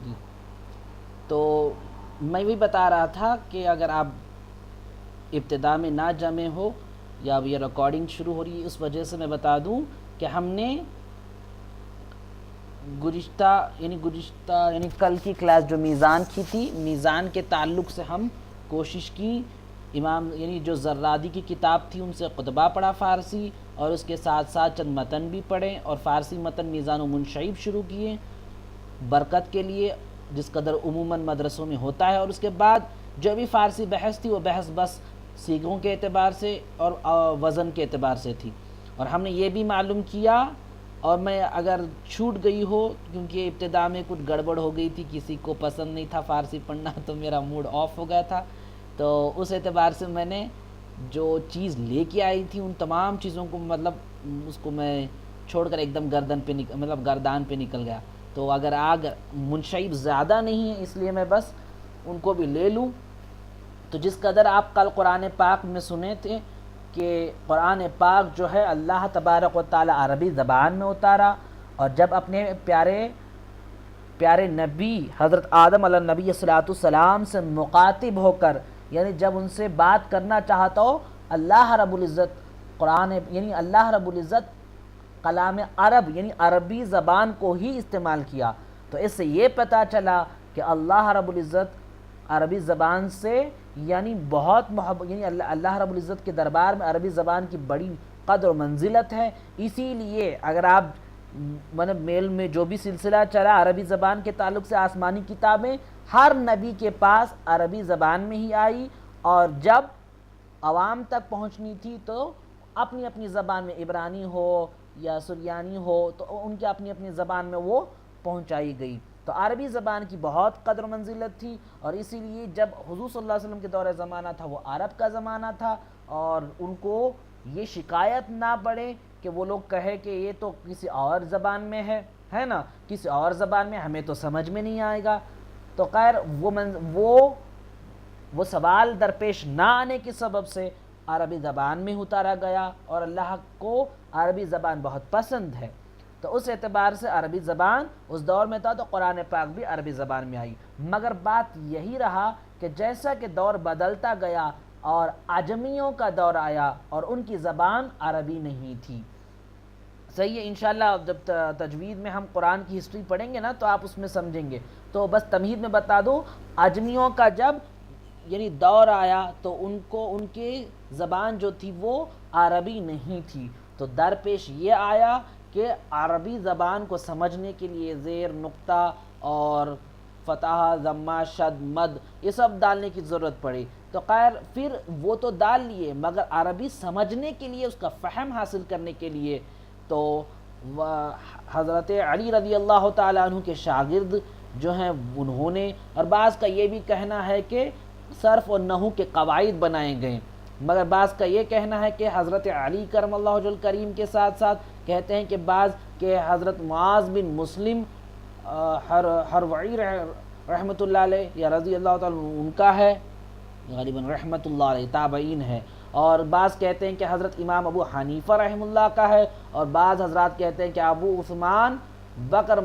جی، تو میں بھی بتا رہا تھا کہ اگر آپ ابتدا میں نہ جمع ہو یا اب یہ ریکارڈنگ شروع ہو رہی ہے اس وجہ سے میں بتا دوں کہ ہم نے گزشتہ کل کی کلاس جو میزان کی تھی، میزان کے تعلق سے ہم کوشش کی امام جو زرادی کی کتاب تھی ان سے خطبہ پڑھا فارسی، اور اس کے ساتھ ساتھ چند متن بھی پڑھیں، اور فارسی متن میزان و منشعب شروع کیے برکت کے لیے جس قدر عموماً مدرسوں میں ہوتا ہے، اور اس کے بعد جو بھی فارسی بحث تھی وہ بحث بس سیغوں کے اعتبار سے اور وزن کے اعتبار سے تھی. اور ہم نے یہ بھی معلوم کیا، اور میں اگر چھوٹ گئی ہو کیونکہ ابتدا میں کچھ گڑبڑ ہو گئی تھی، کسی کو پسند نہیں تھا فارسی پڑھنا تو میرا موڈ آف ہو گیا تھا، تو اس اعتبار سے میں نے جو چیز لے کے آئی تھی ان تمام چیزوں کو اس کو میں چھوڑ کر ایک دم گردان پہ نکل گیا. تو اگر آگ منشعب زیادہ نہیں ہے اس لیے میں بس ان کو بھی لے لوں. تو جس قدر آپ کل قرآن پاک میں سنے تھے کہ قرآن پاک جو ہے اللہ تبارک و تعالی عربی زبان میں اتارا، اور جب اپنے پیارے نبی حضرت آدم علیہ النبی صلیٰ السلام سے مخاطب ہو کر، یعنی جب ان سے بات کرنا چاہتا ہو، اللہ رب العزت اللہ رب العزت کلام عرب عربی زبان کو ہی استعمال کیا. تو اس سے یہ پتہ چلا کہ اللہ رب العزت عربی زبان سے بہت محبت، اللہ رب العزت کے دربار میں عربی زبان کی بڑی قدر و منزلت ہے. اسی لیے اگر آپ میل میں جو بھی سلسلہ چلا عربی زبان کے تعلق سے، آسمانی کتابیں ہر نبی کے پاس عربی زبان میں ہی آئی، اور جب عوام تک پہنچنی تھی تو اپنی اپنی زبان میں، عبرانی ہو یا سریانی ہو، تو ان کے اپنی اپنی زبان میں وہ پہنچائی گئی. تو عربی زبان کی بہت قدر و منزلت تھی، اور اسی لیے جب حضور صلی اللہ علیہ وسلم کے دور زمانہ تھا وہ عرب کا زمانہ تھا، اور ان کو یہ شکایت نہ پڑے کہ وہ لوگ کہے کہ یہ تو کسی اور زبان میں ہے نا، کسی اور زبان میں ہمیں تو سمجھ میں نہیں آئے گا. تو خیر وہ سوال درپیش نہ آنے کے سبب سے عربی زبان میں اتارا گیا، اور اللہ کو عربی زبان بہت پسند ہے. تو اس اعتبار سے عربی زبان اس دور میں تھا تو قرآن پاک بھی عربی زبان میں آئی. مگر بات یہی رہا کہ جیسا کہ دور بدلتا گیا اور عجمیوں کا دور آیا اور ان کی زبان عربی نہیں تھی. صحیح ہے، انشاءاللہ جب تجوید میں ہم قرآن کی ہسٹری پڑھیں گے نا تو آپ اس میں سمجھیں گے. تو بس تمہید میں بتا دوں، عجمیوں کا جب دور آیا تو ان کی زبان جو تھی وہ عربی نہیں تھی. تو درپیش یہ آیا کہ عربی زبان کو سمجھنے کے لیے زیر، نقطہ اور فتح، ضمہ، شد، مد یہ سب ڈالنے کی ضرورت پڑی. تو خیر پھر وہ تو ڈال لیے، مگر عربی سمجھنے کے لیے، اس کا فہم حاصل کرنے کے لیے تو حضرت علی رضی اللہ تعالیٰ عنہ کے شاگرد جو ہیں انہوں نے، اور بعض کا یہ بھی کہنا ہے کہ صرف و نحو کے قواعد بنائے گئے، مگر بعض کا یہ کہنا ہے کہ حضرت علی کرم اللہ وجہ الکریم کے ساتھ ساتھ کہتے ہیں کہ بعض کہ حضرت معاذ بن مسلم حروعی رحمۃ اللہ علیہ یا رضی اللہ تعالیٰ ان کا ہے، غالباً رحمۃ اللہ علیہ تابعین ہے، اور بعض کہتے ہیں کہ حضرت امام ابو حنیفہ رحم اللہ کا ہے، اور بعض حضرات کہتے ہیں کہ ابو عثمان بکر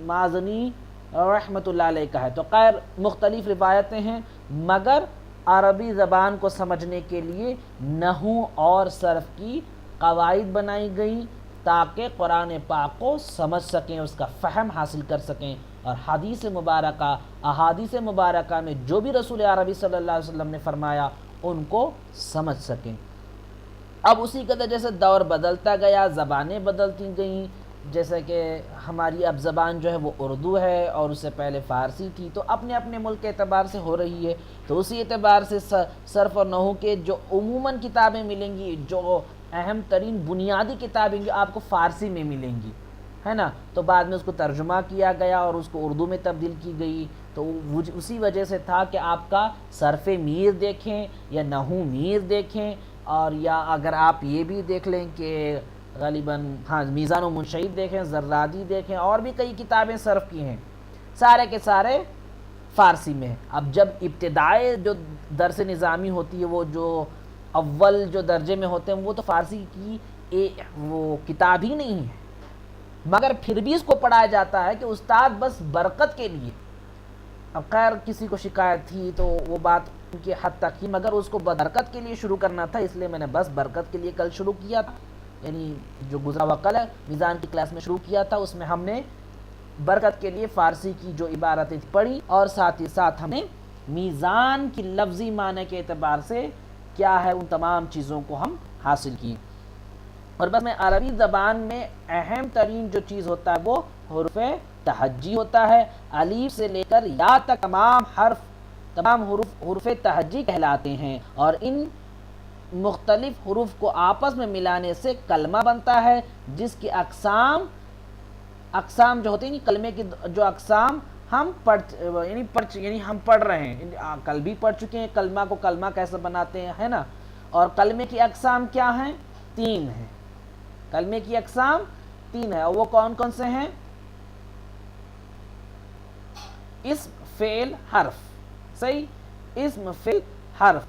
مازنی رحمۃ اللہ علیہ کا ہے. تو خیر مختلف روایتیں ہیں، مگر عربی زبان کو سمجھنے کے لیے نحو اور صرف کی قواعد بنائی گئیں تاکہ قرآن پاک کو سمجھ سکیں، اس کا فہم حاصل کر سکیں، اور حدیث مبارکہ، احادیث مبارکہ میں جو بھی رسول عربی صلی اللہ علیہ وسلم نے فرمایا ان کو سمجھ سکیں. اب اسی قدر جیسے دور بدلتا گیا، زبانیں بدلتی گئیں، جیسے کہ ہماری اب زبان جو ہے وہ اردو ہے اور اس سے پہلے فارسی تھی، تو اپنے اپنے ملک کے اعتبار سے ہو رہی ہے. تو اسی اعتبار سے صرف اور نحو کے جو عموماً کتابیں ملیں گی، جو اہم ترین بنیادی کتابیں آپ کو فارسی میں ملیں گی، ہے نا. تو بعد میں اس کو ترجمہ کیا گیا اور اس کو اردو میں تبدیل کی گئی. تو اسی وجہ سے تھا کہ آپ کا صرف میر دیکھیں یا نحو میر دیکھیں، اور یا اگر آپ یہ بھی دیکھ لیں کہ غالباً میزان و منشعب دیکھیں، زرادی دیکھیں، اور بھی کئی کتابیں صرف کی ہیں، سارے کے سارے فارسی میں. اب جب ابتدائے جو درس نظامی ہوتی ہے، وہ جو اول جو درجے میں ہوتے ہیں، وہ تو فارسی کی وہ کتاب ہی نہیں ہے. مگر پھر بھی اس کو پڑھایا جاتا ہے کہ استاد بس برکت کے لیے. اب خیر کسی کو شکایت تھی تو وہ بات ان کی حد تک تھی، مگر اس کو برکت کے لیے شروع کرنا تھا، اس لیے میں نے بس برکت کے لیے کل شروع کیا تھا. یعنی جو گزرا ہوا کل ہے میزان کی کلاس میں شروع کیا تھا، اس میں ہم نے برکت کے لیے فارسی کی جو عبارتیں پڑھی اور ساتھ ہی ساتھ ہم نے میزان کی لفظی معنی کے اعتبار سے کیا ہے ان تمام چیزوں کو ہم حاصل کی. اور بس میں عربی زبان میں اہم ترین جو چیز ہوتا ہے وہ حروف تہجی ہوتا ہے. الف سے لے کر یا تک تمام حروف تہجی کہلاتے ہیں، اور ان مختلف حروف کو آپس میں ملانے سے کلمہ بنتا ہے، جس کی اقسام جو ہوتی ہیں کلمے کی جو اقسام ہم ہم پڑھ رہے ہیں، کل بھی پڑھ چکے ہیں کلمہ کو کلمہ کیسے بناتے ہیں، ہے نا. اور کلمے کی اقسام کیا ہیں؟ 3 ہیں. کلمے کی اقسام 3 ہیں، اور وہ کون کون سے ہیں؟ اسم فعل حرف. صحیح، اسم فعل حرف.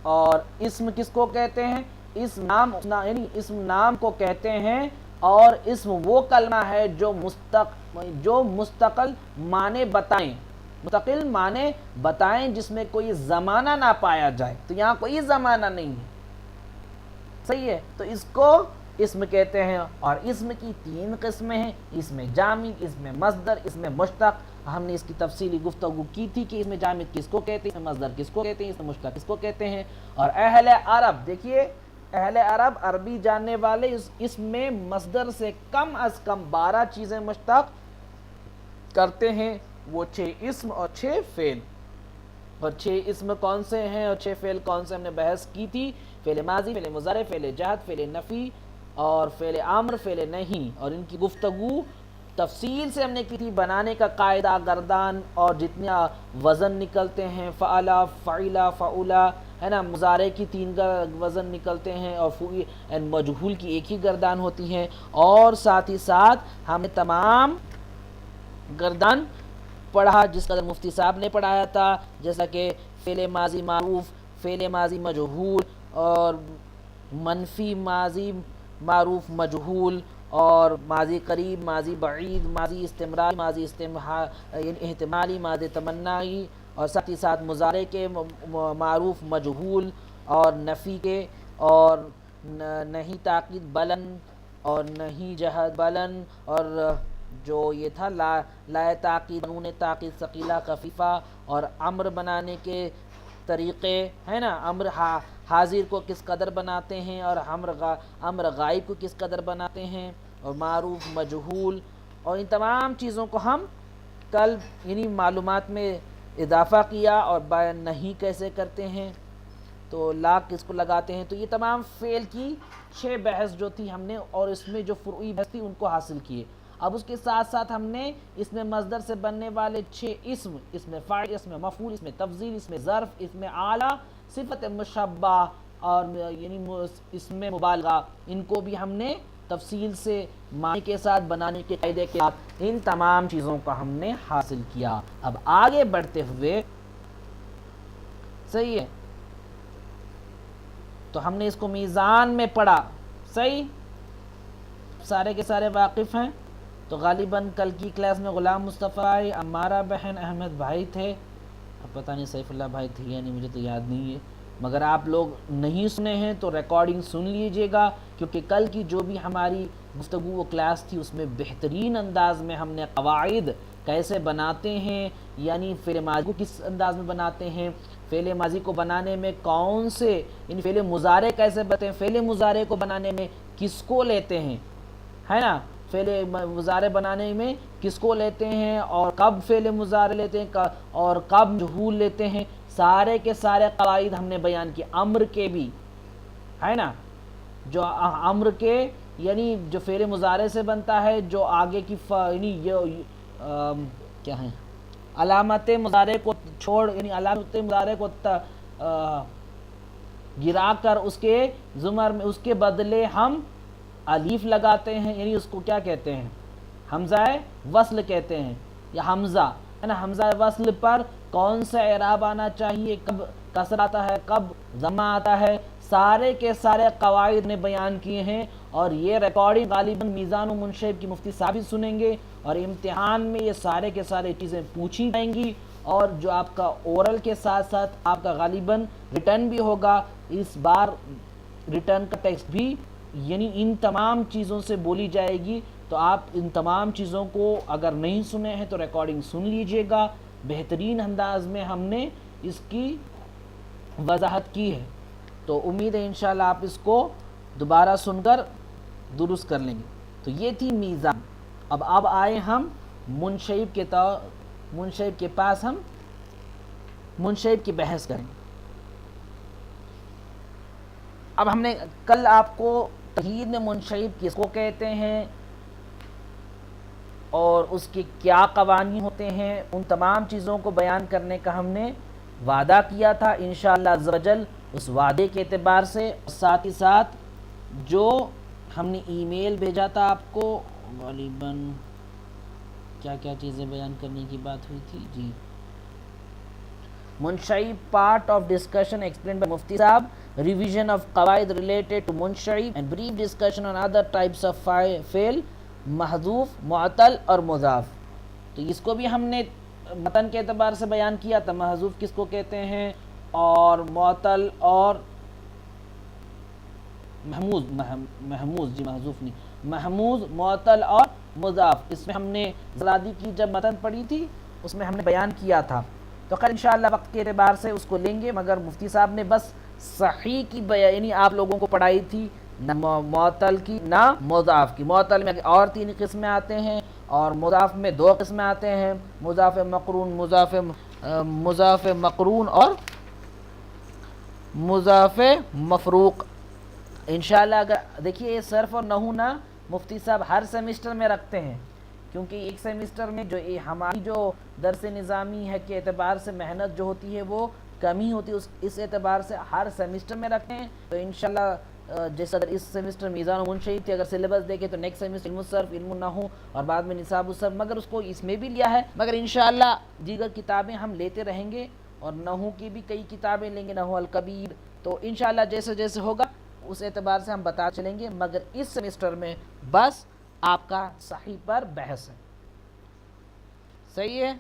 اور اسم کس کو کہتے ہیں؟ اسم نام کو کہتے ہیں، اور اسم وہ کلمہ ہے جو مستقل معنی بتائیں جس میں کوئی زمانہ نہ پایا جائے. تو یہاں کوئی زمانہ نہیں ہے، صحیح ہے، تو اس کو اسم کہتے ہیں. اور اسم کی 3 قسمیں ہیں، اسم جامد، اسم مصدر، اسم مشتق. ہم نے اس کی تفصیلی گفتگو کی تھی کہ اسم جامد کس کو کہتے ہیں، اسم مصدر کس کو کہتے ہیں، اسم مشتق کس کو کہتے ہیں. اور اہل عرب، دیکھیے اہل عرب عربی جاننے والے اس میں مصدر سے کم از کم 12 چیزیں مشتق کرتے ہیں، وہ 6 اسم اور 6 فعل. اور 6 اسم کون سے ہیں اور 6 فعل کون سے ہم نے بحث کی تھی؟ فعل ماضی، فعل مضارع، فعل جہد، فعل نفی اور فعل امر، فعل نہیں. اور ان کی گفتگو تفصیل سے ہم نے کی تھی. بنانے کا قاعدہ، گردان اور جتنا وزن نکلتے ہیں، فعلا، فعلا، فعولا، ہے نا. مضارع کی 3 وزن نکلتے ہیں، اور مجہول کی 1 ہی گردان ہوتی ہیں. اور ساتھ ہی ساتھ ہم نے تمام گردان پڑھا جس قدر مفتی صاحب نے پڑھایا تھا، جیسا کہ فعل ماضی معروف، فعل ماضی مجہول، اور منفی ماضی معروف مجہول، اور ماضی قریب، ماضی بعید، ماضی استمراری، ماضی احتمالی، ماضی تمنائی، اور ساتھ ہی ساتھ مضارع کے معروف مجہول، اور نفی کے، اور نہیں تاکید بلند، اور نہیں جہد بلند، اور جو یہ تھا لا تاکید، نون تاکید ثقیلہ خفیفہ، اور امر بنانے کے طریقے، ہے نا. امر حاضر کو کس قدر بناتے ہیں، اور امر غائب کو کس قدر بناتے ہیں، اور معروف مجہول. اور ان تمام چیزوں کو ہم کل معلومات میں اضافہ کیا. اور بیان نہیں کیسے کرتے ہیں، تو لا کس کو لگاتے ہیں. تو یہ تمام فعل کی 6 بحث جو تھی ہم نے، اور اس میں جو فروعی بحث تھی ان کو حاصل کیے. اب اس کے ساتھ ساتھ ہم نے اس میں مصدر سے بننے والے 6 اسم فاعل، اسم مفعول، اسم تفضیل، اسم ظرف، اسم اعلیٰ، صفت مشبہ، اور اسم مبالغہ، ان کو بھی ہم نے تفصیل سے معنی کے ساتھ بنانے کے قاعدے کے ساتھ ان تمام چیزوں کا ہم نے حاصل کیا. اب آگے بڑھتے ہوئے، صحیح ہے، تو ہم نے اس کو میزان میں پڑھا. صحیح، سارے کے سارے واقف ہیں. تو غالباً کل کی کلاس میں غلام مصطفیٰ، عمارہ بہن، احمد بھائی تھے. اب پتہ نہیں سیف اللہ بھائی تھے یا نہیں، مجھے تو یاد نہیں ہے. مگر آپ لوگ نہیں سنے ہیں تو ریکارڈنگ سن لیجئے گا، کیونکہ کل کی جو بھی ہماری گفتگو و کلاس تھی اس میں بہترین انداز میں ہم نے قواعد کیسے بناتے ہیں، یعنی فعل ماضی کو کس انداز میں بناتے ہیں، فعل ماضی کو بنانے میں کون سے، یعنی فعل مضارع کیسے بناتے ہیں، فعل مضارع کو بنانے میں کس کو لیتے ہیں، ہے نا. فعل مضارع بنانے میں کس کو لیتے ہیں، اور کب فعل مضارع لیتے ہیں، اور کب مجہول لیتے ہیں. سارے کے سارے قواعد ہم نے بیان کیے. امر کے بھی، ہے نا، جو امر کے یعنی جو فعل مضارع سے بنتا ہے، جو آگے کی کیا ہیں علامت مضارع کو چھوڑ، یعنی علامت مضارع کو گرا کر اس کے زمر میں اس کے بدلے ہم الف لگاتے ہیں، یعنی اس کو کیا کہتے ہیں، حمزہ وصل کہتے ہیں، یا حمزہ، ہے نا. حمزہ وصل پر کون سا اعراب آنا چاہیے، کب کسر آتا ہے، کب ضمہ آتا ہے، سارے کے سارے قواعد نے بیان کیے ہیں، اور یہ ریکارڈنگ غالباً میزان و منشیب کی مفتی صاحب ہی سنیں گے، اور امتحان میں یہ سارے کے سارے چیزیں پوچھی جائیں گی، اور جو آپ کا اورل کے ساتھ ساتھ آپ کا غالباً ریٹرن بھی ہوگا۔ اس بار ریٹرن کا ٹیکسٹ بھی یعنی ان تمام چیزوں سے بولی جائے گی، تو آپ ان تمام چیزوں کو اگر نہیں سنے ہیں تو ریکارڈنگ سن لیجئے گا۔ بہترین انداز میں ہم نے اس کی وضاحت کی ہے، تو امید ہے انشاءاللہ آپ اس کو دوبارہ سن کر درست کر لیں گے۔ تو یہ تھی میزان۔ اب آئے ہم منشیب کے پاس، ہم منشیب کی بحث کریں۔ اب ہم نے کل آپ کو تمہید میں منشیب کس کو کہتے ہیں اور اس کے کیا قوانین ہوتے ہیں، ان تمام چیزوں کو بیان کرنے کا ہم نے وعدہ کیا تھا انشاءاللہ عز و جل۔ اس وعدے کے اعتبار سے ساتھ ہی ساتھ جو ہم نے ای میل بھیجا تھا آپ کو، غالباً کیا کیا چیزیں بیان کرنے کی بات ہوئی تھی جی، منشیب part of discussion explained by مفتی صاحب، ریویژن آف قواعد ریلیٹڈ ٹو منشیب and brief discussion on other types of فعل، محذوف، معطل اور مضاف۔ تو اس کو بھی ہم نے متن کے اعتبار سے بیان کیا تھا، محذوف کس کو کہتے ہیں، اور معطل اور محموز، معطل اور مضاف، اس میں ہم نے زرادی کی جب متن پڑھی تھی اس میں ہم نے بیان کیا تھا۔ تو کل انشاءاللہ وقت کے اعتبار سے اس کو لیں گے، مگر مفتی صاحب نے بس صحیح کی یعنی آپ لوگوں کو پڑھائی تھی، نہ معطل کی نہ مضاف کی۔ معطل میں اور 3 قسمیں آتے ہیں، اور مضاف میں 2 قسمیں آتے ہیں، مضاف مقرون، مضاف مقرون اور مضاف مفروق۔ انشاءاللہ اگر دیکھیے یہ صرف اور نحو نہ مفتی صاحب ہر سیمسٹر میں رکھتے ہیں، کیونکہ ایک سیمسٹر میں جو ہماری جو درس نظامی ہے کے اعتبار سے محنت جو ہوتی ہے وہ کمی ہوتی ہے، اس اعتبار سے ہر سیمسٹر میں رکھتے ہیں۔ تو انشاءاللہ جیسے اگر اس سیمسٹر میزان و منشیب تھی، اگر سلیبس دیکھیں تو نیکسٹ سیمسٹر علم الصرف، علم النحو اور بعد میں نصاب الصرف، مگر اس کو اس میں بھی لیا ہے، مگر انشاءاللہ دیگر کتابیں ہم لیتے رہیں گے، اور نحو کی بھی کئی کتابیں لیں گے، نحو الکبیر، تو انشاءاللہ جیسے جیسے ہوگا اس اعتبار سے ہم بتا چلیں گے، مگر اس سیمسٹر میں بس آپ کا صحیح پر بحث ہے۔ صحیح ہے؟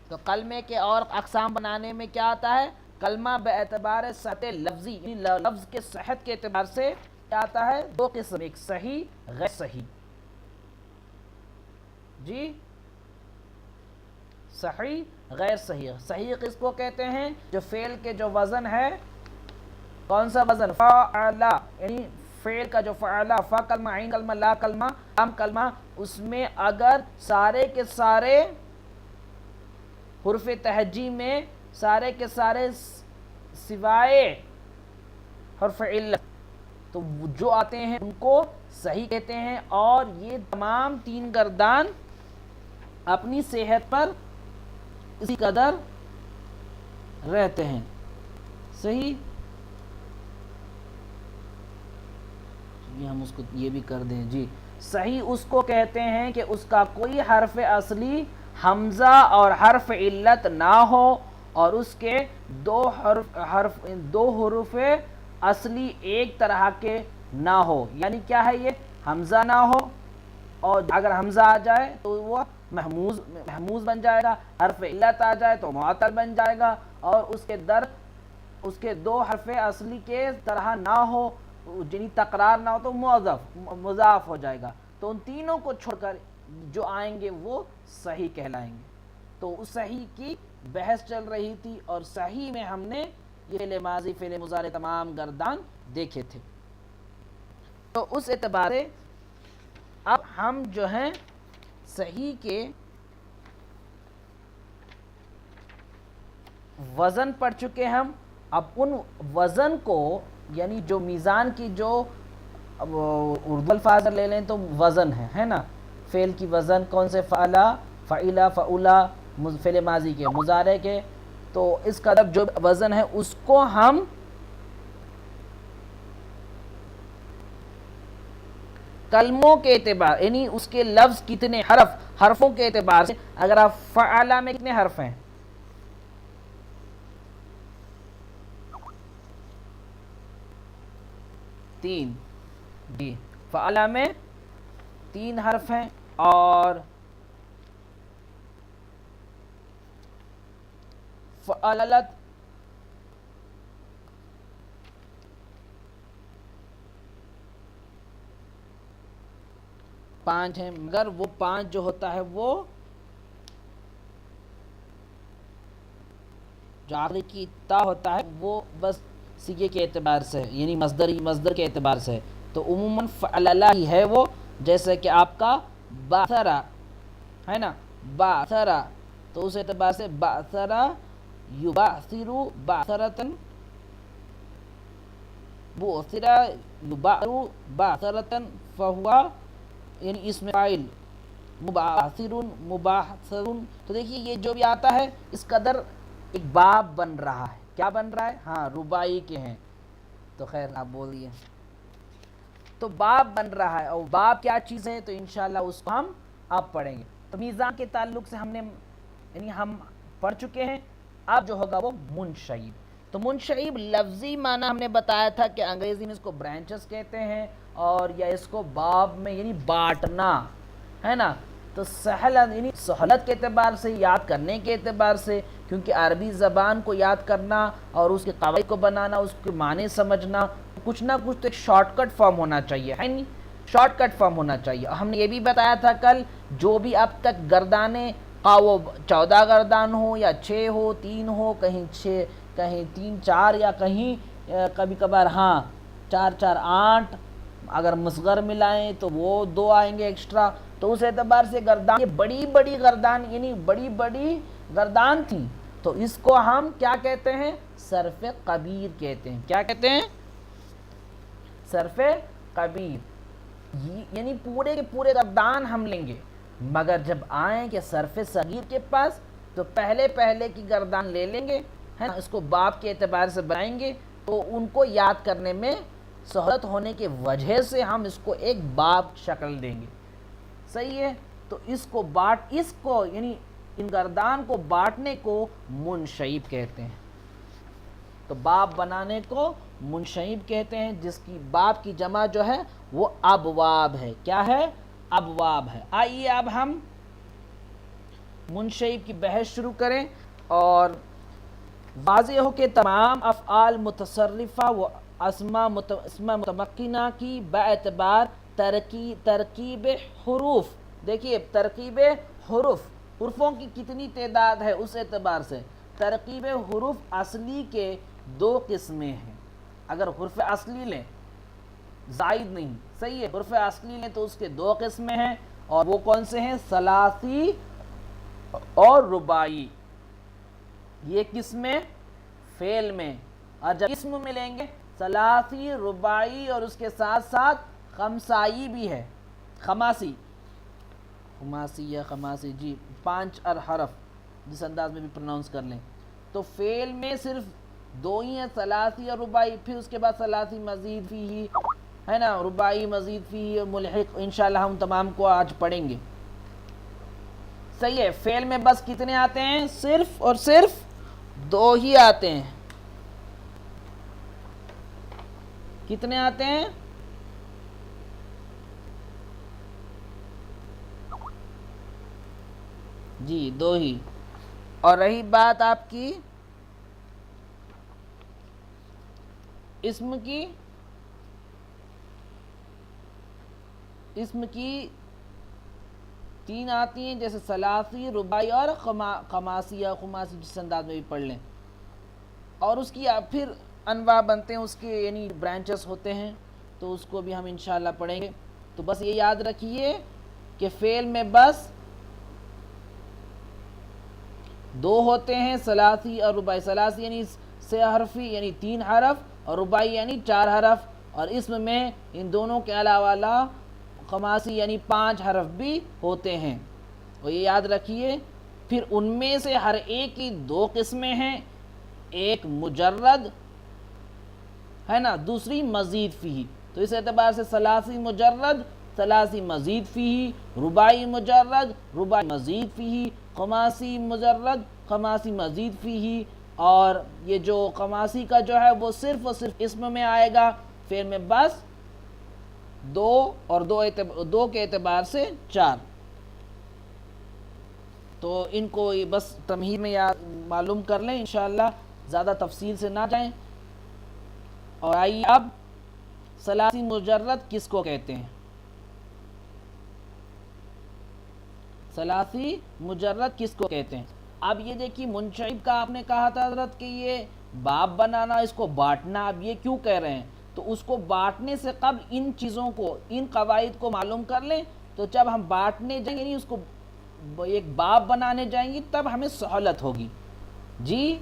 تو کلمے کے اور اقسام بنانے میں کیا آتا ہے؟ کلمہ باعتبار سطح لفظی، یعنی لفظ کے صحت کے اعتبار سے کیا آتا ہے؟ 2 قسم، ایک صحیح، غیر صحیح۔ جی صحیح، غیر صحیح۔ صحیح کس کو کہتے ہیں؟ جو فعل کے جو وزن ہے، کون سا وزن؟ فعلا، یعنی فعل کا جو فعلا، فا کلمہ، عین کلمہ، لا کلمہ، لام کلمہ، اس میں اگر سارے کے سارے حرف تہجی میں سارے کے سارے سوائے حرف علت تو جو آتے ہیں ان کو صحیح کہتے ہیں، اور یہ تمام 3 گردان اپنی صحت پر اسی قدر رہتے ہیں۔ صحیح، یہ ہم اس کو یہ بھی کر دیں جی۔ صحیح اس کو کہتے ہیں کہ اس کا کوئی حرف اصلی حمزہ اور حرف علت نہ ہو، اور اس کے 2 حروف اصلی ایک طرح کے نہ ہو۔ یعنی کیا ہے؟ یہ حمزہ نہ ہو، اور اگر حمزہ آ جائے تو وہ محموز بن جائے گا، حرف علت آ جائے تو معطل بن جائے گا، اور اس کے 2 حرف اصلی کے طرح نہ ہو، جنہیں تقرار نہ ہو تو مضاف ہو جائے گا۔ تو ان تینوں کو چھوڑ کر جو آئیں گے وہ صحیح کہلائیں گے۔ تو اس صحیح کی بحث چل رہی تھی، اور صحیح میں ہم نے یہ فعل ماضی، فعل مضارع تمام گردان دیکھے تھے۔ تو اس اعتبار سے اب ہم جو ہیں صحیح کے وزن پڑھ چکے ہم، اب ان وزن کو یعنی جو میزان کی جو اردو الفاظ لے لیں تو وزن ہے نا، فعل کی وزن کون سے؟ فعلا، فعلا، فعولا، فعل ماضی کے، مضارع کے، تو اس کا جو وزن ہے اس کو ہم کلموں کے اعتبار یعنی اس کے لفظ کتنے حرفوں کے اعتبار سے، اگر آپ فعلا میں کتنے حرف ہیں؟ 3 جی فعلا میں 3 حرف ہیں اور فعلت 5 ہیں، مگر وہ 5 جو ہوتا ہے وہ جو آخری کی تا ہوتا ہے وہ بس سیغے کے اعتبار سے یعنی مصدر کے اعتبار سے، تو عموماً فعللہ ہی ہے وہ، جیسے کہ آپ کا باثرا ہے نا، باثرا، تو اس اعتبار سے باثرا یبعثرو باثرتن، بؤثرا یبعثرو باثرتن فہوا یعنی اسم فاعل، مبعثرن مبعثرن، تو دیکھیے یہ جو بھی آتا ہے اس قدر ایک باب بن رہا ہے، کیا بن رہا ہے؟ ہاں رباعی کے ہیں، تو خیر آپ بولیے، تو باب بن رہا ہے، اور باب کیا چیز ہے تو انشاءاللہ اس کو ہم اب پڑھیں گے۔ تو میزان کے تعلق سے ہم پڑھ چکے ہیں، اب جو ہوگا وہ منشعب۔ تو منشعب لفظی معنی ہم نے بتایا تھا کہ انگریزی میں اس کو برانچز کہتے ہیں، اور یا اس کو باب میں یعنی بانٹنا ہے نا، تو یعنی سہولت کے اعتبار سے، یاد کرنے کے اعتبار سے، کیونکہ عربی زبان کو یاد کرنا اور اس کے قواعد کو بنانا، اس کے معنی سمجھنا، کچھ نہ کچھ تو ایک شارٹ کٹ فارم ہونا چاہیے، ہے نہیں، شارٹ کٹ فارم ہونا چاہیے۔ اور ہم نے یہ بھی بتایا تھا کل، جو بھی اب تک گردانیں وہ 14 گردان ہو یا 6 ہو، 3 ہو، کہیں 6 کہیں 3 4 یا کہیں کبھی کبھار 4 4 8، اگر مصغر ملائیں تو وہ 2 آئیں گے ایکسٹرا، تو اس اعتبار سے گردان یہ بڑی بڑی گردان یعنی بڑی بڑی گردان تھیں، تو اس کو ہم کیا کہتے ہیں؟ صرف کبیر کہتے ہیں۔ کیا کہتے ہیں؟ صرف کبیر، یعنی پورے کے پورے گردان ہم لیں گے، مگر جب آئیں کہ صرف صغیر کے پاس تو پہلے کی گردان لے لیں گے، ہے نا، اس کو باب کے اعتبار سے بنائیں گے، تو ان کو یاد کرنے میں سہولت ہونے کی وجہ سے ہم اس کو ایک باب شکل دیں گے، صحیح ہے؟ تو اس کو یعنی ان گردان کو بانٹنے کو منشعب کہتے ہیں، تو باب بنانے کو منشعب کہتے ہیں، جس کی باب کی جمع جو ہے وہ ابواب ہے۔ کیا ہے؟ ابواب ہے۔ آئیے اب ہم منشعب کی بحث شروع کریں، اور واضح ہو کہ تمام افعال متصرفہ و اسماء متمکنہ کی باعتبار ترکیب حروف، دیکھیے ترکیب حروفوں کی کتنی تعداد ہے اس اعتبار سے، ترکیب حروف اصلی کے 2 قسمیں ہیں۔ اگر حرف اصلی لیں، زائد نہیں، صحیح ہے، حرف اصلی لیں تو اس کے 2 قسمیں ہیں، اور وہ کون سے ہیں؟ ثلاثی اور رباعی۔ یہ قسمیں فعل میں، اور جب اسم میں لیں گے ثلاثی، رباعی، اور اس کے ساتھ ساتھ خمسائی بھی ہے، خماسی یا خماسی، جی 5 حرف، جس انداز میں بھی پروناؤنس کر لیں۔ تو فعل میں صرف 2 ہی ہیں، ثلاثی اور رباعی، پھر اس کے بعد ثلاثی مزید فیہ ہے نا، رباعی مزید فیہ اور ملحق، انشاءاللہ ہم تمام کو آج پڑھیں گے، صحیح ہے۔ فعل میں بس کتنے آتے ہیں؟ صرف اور صرف 2 ہی آتے ہیں۔ کتنے آتے ہیں؟ جی 2 ہی۔ اور رہی بات آپ کی اسم کی، اسم کی 3 آتی ہیں، جیسے ثلاثی، رباعی اور خماسی یا خماسی، جس انداز میں بھی پڑھ لیں، اور اس کی پھر انواع بنتے ہیں، اس کے یعنی برانچز ہوتے ہیں، تو اس کو بھی ہم انشاءاللہ پڑھیں گے۔ تو بس یہ یاد رکھیے کہ فعل میں بس 2 ہوتے ہیں، ثلاثی اور رباعی۔ ثلاثی یعنی 6 حرفی یعنی 3 حرف، اور رباعی یعنی 4 حرف، اور اسم میں ان دونوں کے علاوہ خماسی یعنی 5 حرف بھی ہوتے ہیں، اور یہ یاد رکھیے۔ پھر ان میں سے ہر ایک کی 2 قسمیں ہیں، ایک مجرد ہے نا، دوسری مزید فیہ، تو اس اعتبار سے ثلاثی مجرد، ثلاثی مزید فیہ، رباعی مجرد، رباعی مزید فیہ، خماسی مجرد، خماسی مزید فیہ، اور یہ جو خماسی کا جو ہے وہ صرف اور صرف اسم میں آئے گا، فعل میں بس دو کے اعتبار سے 4. تو ان کو بس تمہید میں یاد معلوم کر لیں انشاءاللہ، زیادہ تفصیل سے نہ جائیں. اور آئیے اب ثلاثی مجرد کس کو کہتے ہیں؟ ثلاثی مجرد کس کو کہتے ہیں؟ اب یہ دیکھیے منشعب کا آپ نے کہا تھا حضرت کہ یہ باب بنانا، اس کو بانٹنا. اب یہ کیوں کہہ رہے ہیں؟ تو اس کو بانٹنے سے قبل ان چیزوں کو، ان قواعد کو معلوم کر لیں، تو جب ہم بانٹنے جائیں گے، یعنی اس کو ایک باب بنانے جائیں گے، تب ہمیں سہولت ہوگی جی،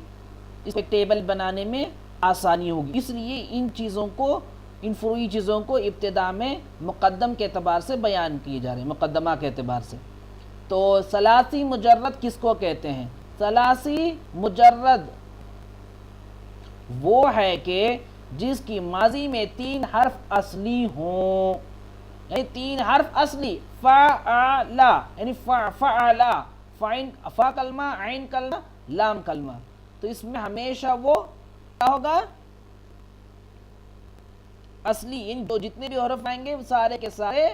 اس ایک ٹیبل بنانے میں آسانی ہوگی. اس لیے ان چیزوں کو، ان فروعی چیزوں کو ابتدا میں مقدم کے اعتبار سے بیان کیے جا رہے ہیں، مقدمہ کے اعتبار سے. تو ثلاثی مجرد کس کو کہتے ہیں؟ ثلاثی مجرد وہ ہے کہ جس کی ماضی میں 3 حرف اصلی ہوں، یعنی 3 حرف اصلی، فعلا یعنی فعلا، فا کلمہ، عین کلمہ، لام کلمہ. تو اس میں ہمیشہ وہ کیا ہوگا؟ اصلی، یعنی جو جتنے بھی حرف آئیں گے وہ سارے کے سارے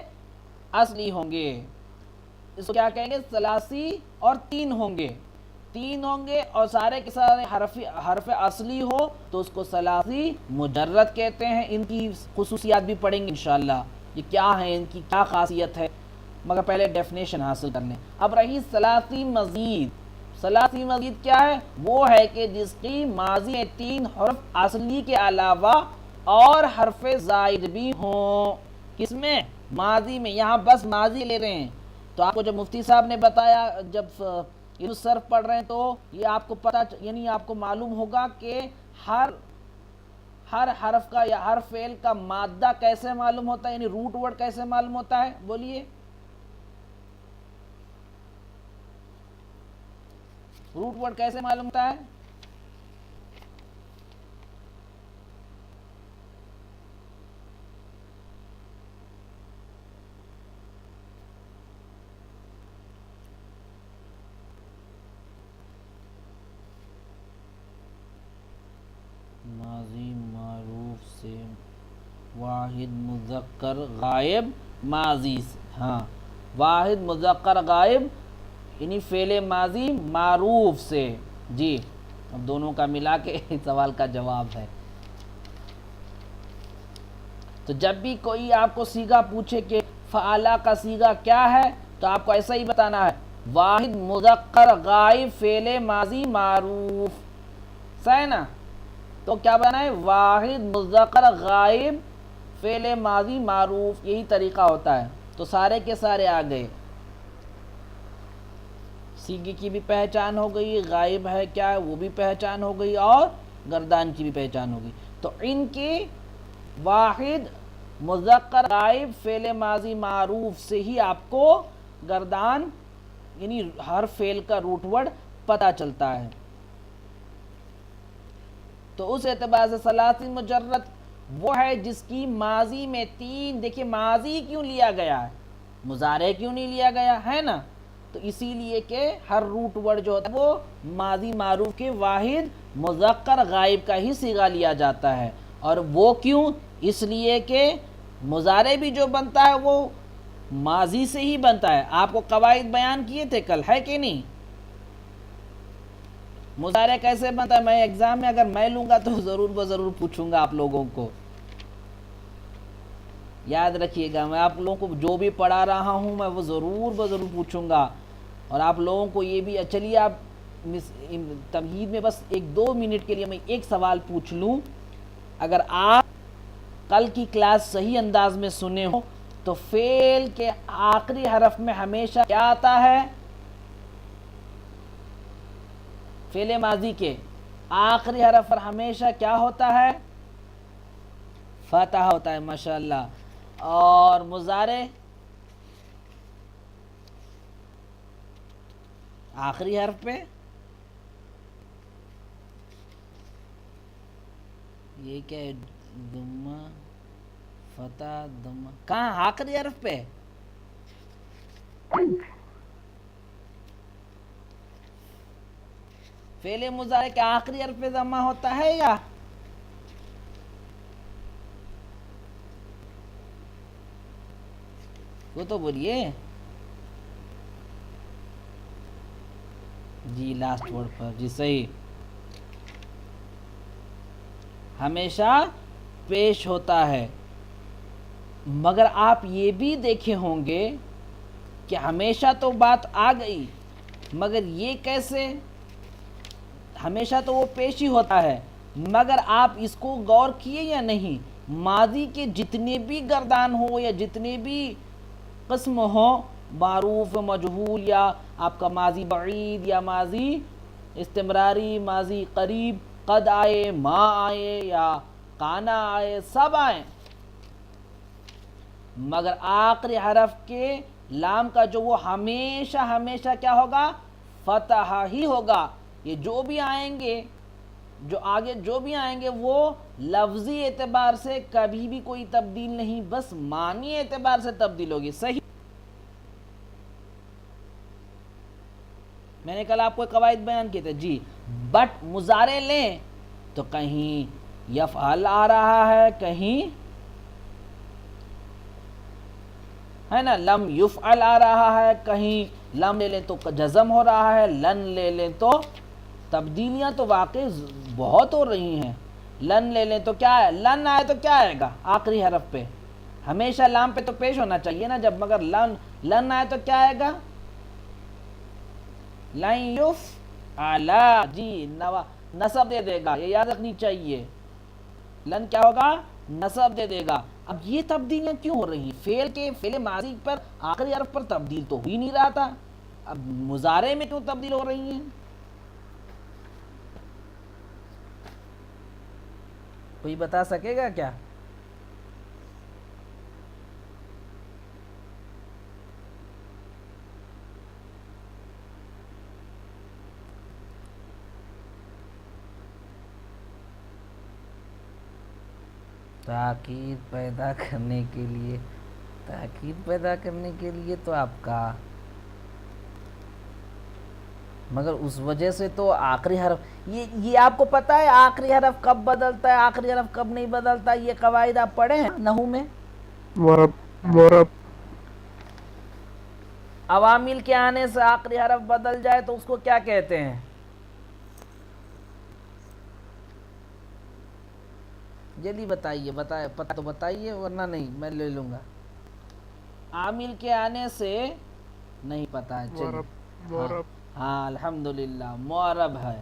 اصلی ہوں گے. اس کو کیا کہیں گے؟ ثلاثی. اور 3 ہوں گے، 3 ہوں گے اور سارے کے سارے حرف اصلی ہو تو اس کو ثلاثی مجرد کہتے ہیں. ان کی خصوصیات بھی پڑھیں گے انشاءاللہ، یہ کیا ہیں، ان کی کیا خاصیت ہے، مگر پہلے ڈیفینیشن حاصل کر لیں. اب رہی ثلاثی مزید. ثلاثی مزید کیا ہے؟ وہ ہے کہ جس کی ماضی میں 3 حرف اصلی کے علاوہ اور حرف زائد بھی ہوں. کس میں؟ ماضی میں. یہاں بس ماضی لے رہے ہیں. تو آپ کو جب مفتی صاحب نے بتایا، جب یہ صرف پڑھ رہے ہیں، تو یہ آپ کو پتہ، یعنی آپ کو معلوم ہوگا کہ ہر حرف کا یا ہر فعل کا مادہ کیسے معلوم ہوتا ہے، یعنی روٹ ورڈ کیسے معلوم ہوتا ہے. بولیے، روٹ ورڈ کیسے معلوم ہوتا ہے؟ ماضی معروف سے، واحد مذکر غائب ماضی سے. ہاں، واحد مذکر غائب یعنی فعل ماضی معروف سے. جی، اب دونوں کا ملا کے سوال کا جواب ہے. تو جب بھی کوئی آپ کو صیغہ پوچھے کہ فعلا کا صیغہ کیا ہے، تو آپ کو ایسا ہی بتانا ہے، واحد مذکر غائب فعل ماضی معروف. صحیح نا؟ تو کیا بنا ہے؟ واحد مذکر غائب فعل ماضی معروف. یہی طریقہ ہوتا ہے. تو سارے کے سارے آ گئے. صیغے کی بھی پہچان ہو گئی، غائب ہے کیا ہے وہ بھی پہچان ہو گئی، اور گردان کی بھی پہچان ہو گئی. تو ان کی واحد مذکر غائب فعل ماضی معروف سے ہی آپ کو گردان یعنی ہر فعل کا روٹ ورڈ پتہ چلتا ہے. تو اس اعتبار سے ثلاثی مجرد وہ ہے جس کی ماضی میں 3، دیکھیں ماضی کیوں لیا گیا ہے، مضارع کیوں نہیں لیا گیا ہے نا؟ تو اسی لیے کہ ہر روٹ ورڈ جو ہوتا ہے وہ ماضی معروف کے واحد مذکر غائب کا ہی صیغہ لیا جاتا ہے. اور وہ کیوں؟ اس لیے کہ مضارع بھی جو بنتا ہے وہ ماضی سے ہی بنتا ہے. آپ کو قواعد بیان کیے تھے کل، ہے کہ نہیں؟ مضارع کیسے بنتا ہے، میں ایگزام میں اگر میں لوں گا تو ضرور پوچھوں گا آپ لوگوں کو. یاد رکھیے گا، میں آپ لوگوں کو جو بھی پڑھا رہا ہوں میں وہ ضرور پوچھوں گا. اور آپ لوگوں کو یہ بھی، چلیے آپ تمہید میں بس 1-2 منٹ کے لیے میں ایک سوال پوچھ لوں. اگر آپ کل کی کلاس صحیح انداز میں سنے ہو تو فعل کے آخری حرف میں ہمیشہ کیا آتا ہے؟ فعل ماضی کے آخری حرف پر ہمیشہ کیا ہوتا ہے؟ فتح ہوتا ہے. ماشاءاللہ. اور مضارع آخری حرف پہ یہ کیا ہے؟ دمہ، فتح، دمہ. کہاں؟ آخری حرف پہ. فعل مضارع کے آخری حرف پہ ضمہ ہوتا ہے یا وہ تو بولیے جی لاسٹ ورڈ پر جی صحیح ہمیشہ پیش ہوتا ہے. مگر آپ یہ بھی دیکھے ہوں گے کہ ہمیشہ تو بات آ گئی مگر یہ کیسے؟ ہمیشہ تو وہ پیش ہی ہوتا ہے مگر آپ اس کو غور کیے یا نہیں؟ ماضی کے جتنے بھی گردان ہو یا جتنے بھی قسم ہوں، معروف مجہول یا آپ کا ماضی بعید یا ماضی استمراری، ماضی قریب، قد آئے، ما آئے یا کانا آئے، سب آئیں، مگر آخری حرف کے لام کا جو وہ ہمیشہ ہمیشہ کیا ہوگا؟ فتح ہی ہوگا. یہ جو بھی آئیں گے، جو آگے جو بھی آئیں گے وہ لفظی اعتبار سے کبھی بھی کوئی تبدیل نہیں، بس معنی اعتبار سے تبدیل ہوگی. صحیح. میں نے کل آپ کو قواعد بیان کیے تھے جی. بٹ مضارع لیں تو کہیں یفعل آ رہا ہے، کہیں ہے نا لم یفعل آ رہا ہے، کہیں لم لے لیں تو جزم ہو رہا ہے، لن لے لیں تو تبدیلیاں تو واقعی بہت ہو رہی ہیں. لن لے لیں تو کیا ہے؟ لن آئے تو کیا آئے گا؟ آخری حرف پہ ہمیشہ لام پہ تو پیش ہونا چاہیے نا جب، مگر لن آئے تو کیا آئے گا؟ لن یفعل جی نصب دے دے گا، یہ یاد رکھنی چاہیے. لن کیا ہوگا؟ نصب دے دے گا. اب یہ تبدیلیاں کیوں ہو رہی ہیں؟ فعل ماضی پر آخری حرف پر تبدیل تو ہو ہی نہیں رہا تھا، اب مضارع میں کیوں تبدیل ہو رہی ہیں؟ کوئی بتا سکے گا کیا؟ تاکید پیدا کرنے کے لیے تو آپ کا، مگر اس وجہ سے تو آخری حرف یہ آپ کو پتہ ہے آخری حرف کب بدلتا ہے، آخری حرف کب نہیں بدلتا؟ یہ قواعد آپ پڑھے ہیں نحو میں؟ عوامل کے آنے سے آخری حرف بدل جائے تو اس کو کیا کہتے ہیں؟ جلدی بتائیے، پتہ تو بتائیے ورنہ نہیں میں لے لوں گا. عامل کے آنے سے نہیں پتہ ہے، چلیے ہاں الحمدللہ معرب ہے.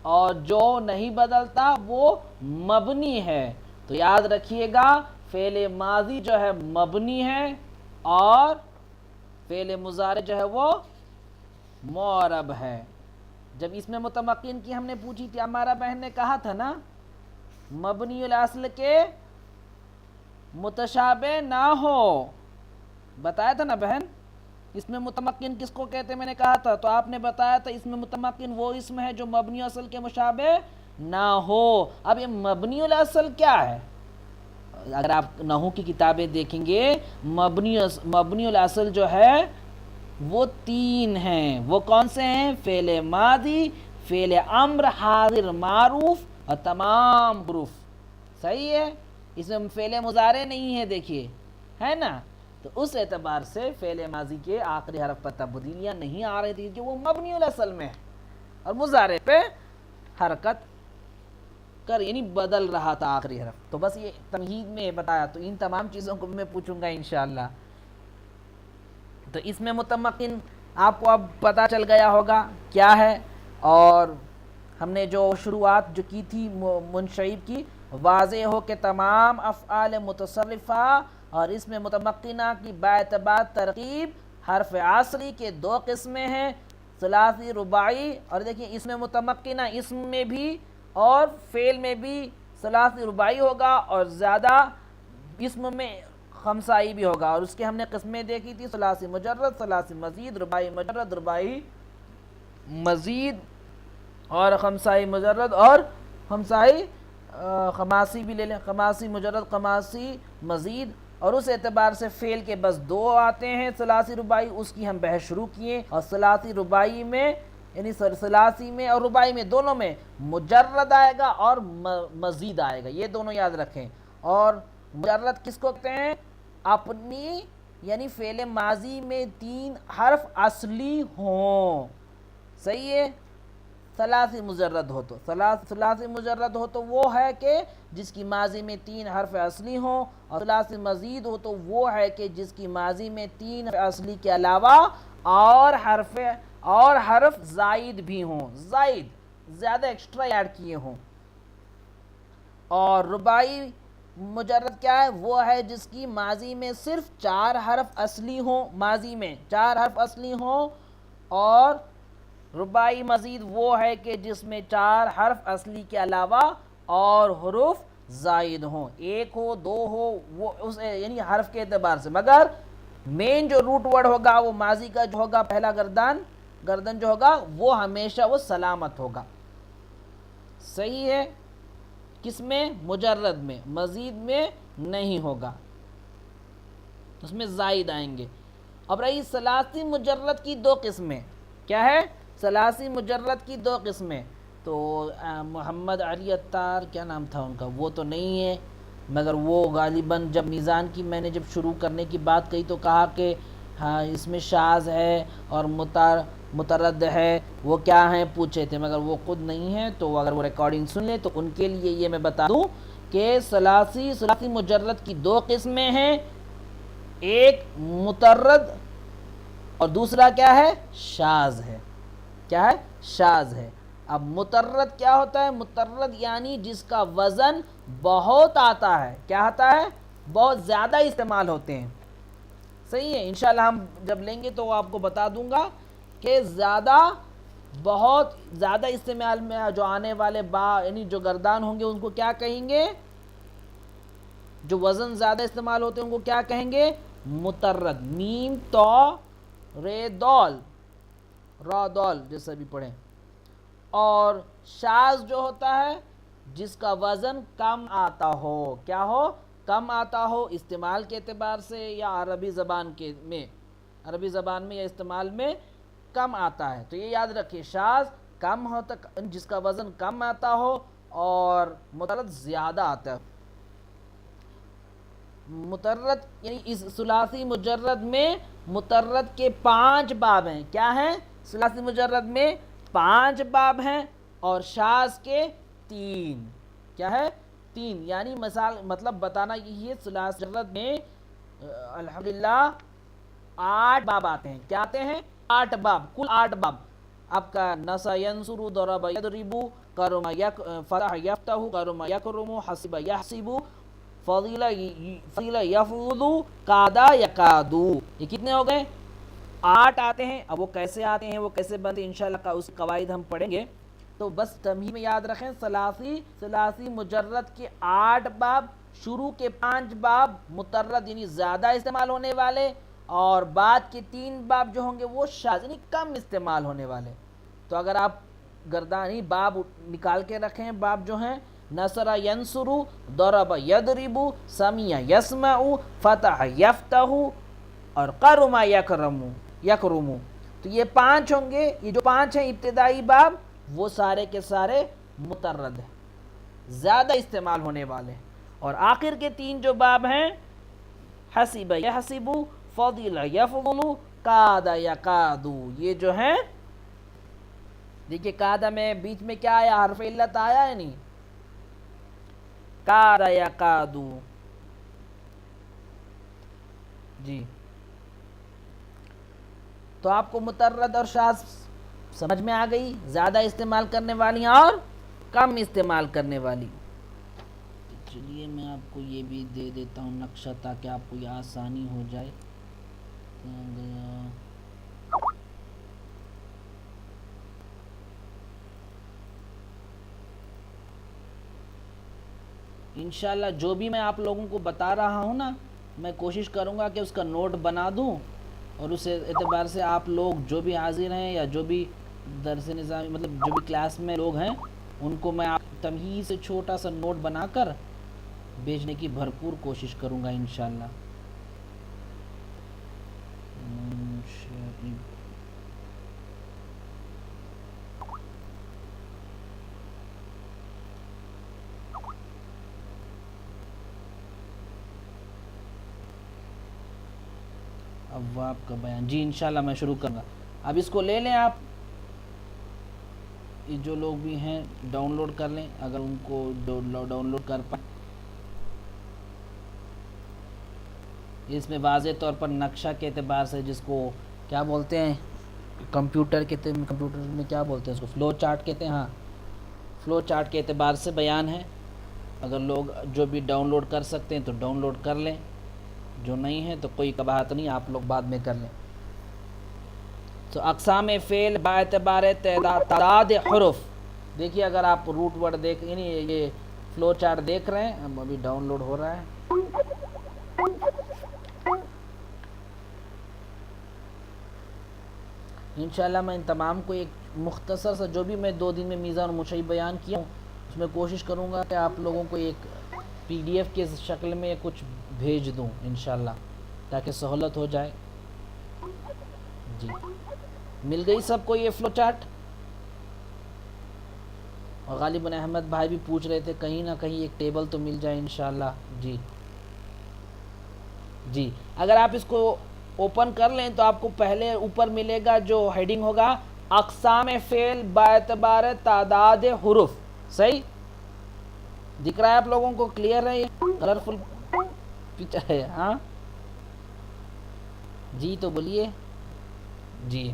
اور جو نہیں بدلتا وہ مبنی ہے. تو یاد رکھیے گا فعل ماضی جو ہے مبنی ہے اور فعل مضارع جو ہے وہ معرب ہے. جب اس میں متمکن کی ہم نے پوچھی تھی، ہمارا بہن نے کہا تھا نا مبنی الاصل کے متشابہ نہ ہو، بتایا تھا نا بہن. اس میں متمکن کس کو کہتے ہیں میں نے کہا تھا، تو آپ نے بتایا تھا اس میں متمکن وہ اسم ہے جو مبنی الاصل کے مشابہ نہ ہو. اب یہ مبنی الاصل کیا ہے؟ اگر آپ نحو کی کتابیں دیکھیں گے مبنی الاصل جو ہے وہ 3 ہیں. وہ کون سے ہیں؟ فعل ماضی، فعل امر حاضر معروف اور تمام حروف. صحیح ہے. اس میں فعل مضارع نہیں ہے، دیکھیے ہے نا. تو اس اعتبار سے فعل ماضی کے آخری حرف پر تبدیلیاں نہیں آ رہی تھی جو وہ مبنی الاصل میں ہے، اور مضارع پہ حرکت یعنی بدل رہا تھا آخری حرف. تو بس یہ تمہید میں بتایا، تو ان تمام چیزوں کو میں پوچھوں گا انشاءاللہ. تو اس میں متمکن آپ کو اب پتہ چل گیا ہوگا کیا ہے، اور ہم نے جو شروعات جو کی تھی منشعب کی، واضح ہو کہ تمام افعال متصرفہ اور اس میں متمکنہ کی باعتبار ترکیب حرف عصری کے 2 قسمیں ہیں، ثلاثی رباعی. اور دیکھیں اس میں متمکنہ اسم میں بھی اور فعل میں بھی ثلاثی رباعی ہوگا، اور زیادہ اسم میں خمسائی بھی ہوگا. اور اس کے ہم نے قسمیں دیکھی تھی، ثلاثی مجرد، ثلاثی مزید، رباعی مجرد، رباعی مزید، اور خمسائی مجرد، اور خمسائی خماسی بھی لے لیں، خماسی مجرد، خماسی مزید. اور اس اعتبار سے فعل کے بس 2 آتے ہیں ثلاثی رباعی، اس کی ہم بحث شروع کیے. اور ثلاثی رباعی میں یعنی ثلاثی میں اور رباعی میں دونوں میں مجرد آئے گا اور مزید آئے گا، یہ دونوں یاد رکھیں. اور مجرد کس کو کہتے ہیں؟ اپنی یعنی فعل ماضی میں 3 حرف اصلی ہوں. صحیح ہے. ثلاثی مجرد ہو تو ثلاثی مجرد ہو تو وہ ہے کہ جس کی ماضی میں 3 حرف اصلی ہوں، اور ثلاثی مزید ہو تو وہ ہے کہ جس کی ماضی میں 3 حرف اصلی کے علاوہ اور حرف زائد بھی ہوں، زیادہ ایکسٹرا ایڈ کیے ہوں. اور رباعی مجرد کیا ہے؟ وہ ہے جس کی ماضی میں صرف 4 حرف اصلی ہوں، ماضی میں 4 حرف اصلی ہوں. اور رباعی مزید وہ ہے کہ جس میں 4 حرف اصلی کے علاوہ اور حروف زائد ہوں، 1 ہو 2 ہو، وہ اس یعنی حرف کے اعتبار سے. مگر مین جو روٹ ورڈ ہوگا وہ ماضی کا جو ہوگا پہلا گردن جو ہوگا وہ ہمیشہ وہ سلامت ہوگا. صحیح ہے. کس میں؟ مجرد میں، مزید میں نہیں ہوگا، اس میں زائد آئیں گے. اب رہی ثلاثی مجرد کی 2 قسمیں. کیا ہے؟ ثلاثی مجرد کی 2 قسمیں. تو محمد علی عطار کیا نام تھا ان کا، وہ تو نہیں ہے، مگر وہ غالباً جب میزان کی میں نے جب شروع کرنے کی بات کہی تو کہا کہ ہاں اس میں شاذ ہے اور مترد ہے، وہ کیا ہیں پوچھے تھے، مگر وہ خود نہیں ہے. تو اگر وہ ریکارڈنگ سن لیں تو ان کے لیے یہ میں بتا دوں کہ ثلاثی مجرد کی 2 قسمیں ہیں، ایک مترد اور دوسرا کیا ہے؟ شاذ ہے. کیا ہے؟ شاذ ہے. اب مترد کیا ہوتا ہے؟ مترد یعنی جس کا وزن بہت آتا ہے. کیا آتا ہے؟ بہت زیادہ استعمال ہوتے ہیں. صحیح ہے. انشاءاللہ ہم جب لیں گے تو آپ کو بتا دوں گا کہ بہت زیادہ استعمال میں جو آنے والے یعنی جو گردان ہوں گے ان کو کیا کہیں گے؟ جو وزن زیادہ استعمال ہوتے ہیں ان کو کیا کہیں گے؟ مترد. میم تو رے دال، را دال جیسا بھی پڑھیں. اور شاذ جو ہوتا ہے جس کا وزن کم آتا ہو. کیا ہو؟ کم آتا ہو استعمال کے اعتبار سے یا عربی زبان میں یا استعمال میں کم آتا ہے. تو یہ یاد رکھیے، شاذ کم ہوتا جس کا وزن کم آتا ہو اور مترد زیادہ آتا ہے. مترد یعنی اس ثلاثی مجرد میں مترد کے 5 باب ہیں. کیا ہیں؟ ثلاثی مجرد میں 5 باب ہیں اور شاذ کے 3. کیا ہے؟ 3. یعنی مطلب بتانا یہ ہے ثلاثی مجرد میں الحمدللہ 8 باب آتے ہیں. کیا آتے ہیں؟ 8 باب، کل 8 باب. آپ کا نصر ینصر، ضرب یضرب، کرم فتح یفتح، کرم یکرم، حسب یحسب، فضیلہ یفضل، قادہ یقادو. یہ کتنے ہو گئے؟ 8 آتے ہیں. اب وہ کیسے آتے ہیں، وہ کیسے بنتے ہیں، انشاءاللہ اس قواعد ہم پڑھیں گے. تو بس تمہید میں یاد رکھیں ثلاثی مجرد کے 8 باب، شروع کے 5 باب مترد یعنی زیادہ استعمال ہونے والے، اور بعد کے 3 باب جو ہوں گے وہ شاذ یعنی کم استعمال ہونے والے. تو اگر آپ گردانی باب نکال کے رکھیں، باب جو ہیں نصر ینصر، ضرب یضرب، سمیع یسمع، فتح یفتح اور کرم یکرم. تو یہ 5 ہوں گے. یہ جو 5 ہیں ابتدائی باب وہ سارے کے سارے مترد ہیں، زیادہ استعمال ہونے والے. اور آخر کے 3 جو باب ہیں حسب یحسب، فضل یفضل، قاد یقاد، یہ جو ہیں دیکھیے قادہ میں بیچ میں کیا آیا؟ حرف علت آیا ہے نہیں؟ قاد یقاد. جی تو آپ کو مترد اور شاذ سمجھ میں آ گئی، زیادہ استعمال کرنے والی اور کم استعمال کرنے والی. چلیے میں آپ کو یہ بھی دے دیتا ہوں نقشہ تاکہ آپ کو یہ آسانی ہو جائے. انشاءاللہ جو بھی میں آپ لوگوں کو بتا رہا ہوں نا، میں کوشش کروں گا کہ اس کا نوٹ بنا دوں، اور اس اعتبار سے آپ لوگ جو بھی حاضر ہیں یا جو بھی درس نظامی مطلب جو بھی کلاس میں لوگ ہیں ان کو میں تمہید سے چھوٹا سا نوٹ بنا کر بھیجنے کی بھرپور کوشش کروں گا انشاءاللہ. ابواب کا بیان، جی انشاءاللہ میں شروع کروں گا. اب اس کو لے لیں آپ، یہ جو لوگ بھی ہیں ڈاؤن لوڈ کر لیں اگر ان کو ڈاؤن لوڈ کر پائیں. اس میں واضح طور پر نقشہ کے اعتبار سے، جس کو کیا بولتے ہیں کمپیوٹر میں کیا بولتے ہیں اس کو، فلو چارٹ کہتے ہیں. ہاں فلو چارٹ کے اعتبار سے بیان ہے. اگر لوگ جو بھی ڈاؤن لوڈ کر سکتے ہیں تو ڈاؤن لوڈ کر لیں، جو نہیں ہے تو کوئی قباحت نہیں، آپ لوگ بعد میں کر لیں. تو اقسام فعل با اعتبار تعداد حروف، دیکھیے اگر آپ روٹ ورڈ دیکھ یعنی یہ فلو چارٹ دیکھ رہے ہیں، ابھی ڈاؤن لوڈ ہو رہا ہے. انشاءاللہ میں ان تمام کو ایک مختصر سا جو بھی میں 2 دن میں میزان اور مشہی بیان کیا ہوں اس میں کوشش کروں گا کہ آپ لوگوں کو ایک پی ڈی ایف کے شکل میں کچھ بھیج دوں انشاءاللہ، تاکہ سہولت ہو جائے. جی مل گئی سب کو یہ فلو چارٹ؟ اور غالباً احمد بھائی بھی پوچھ رہے تھے کہیں نہ کہیں ایک ٹیبل تو مل جائے انشاءاللہ. جی جی اگر آپ اس کو اوپن کر لیں تو آپ کو پہلے اوپر ملے گا جو ہیڈنگ ہوگا اقسام فعل با اعتبار تعداد حروف. صحیح دکھ رہا ہے آپ لوگوں کو؟ کلیئر ہے؟ یہ کلرفل پکچر ہے. ہاں جی تو بولیے. جی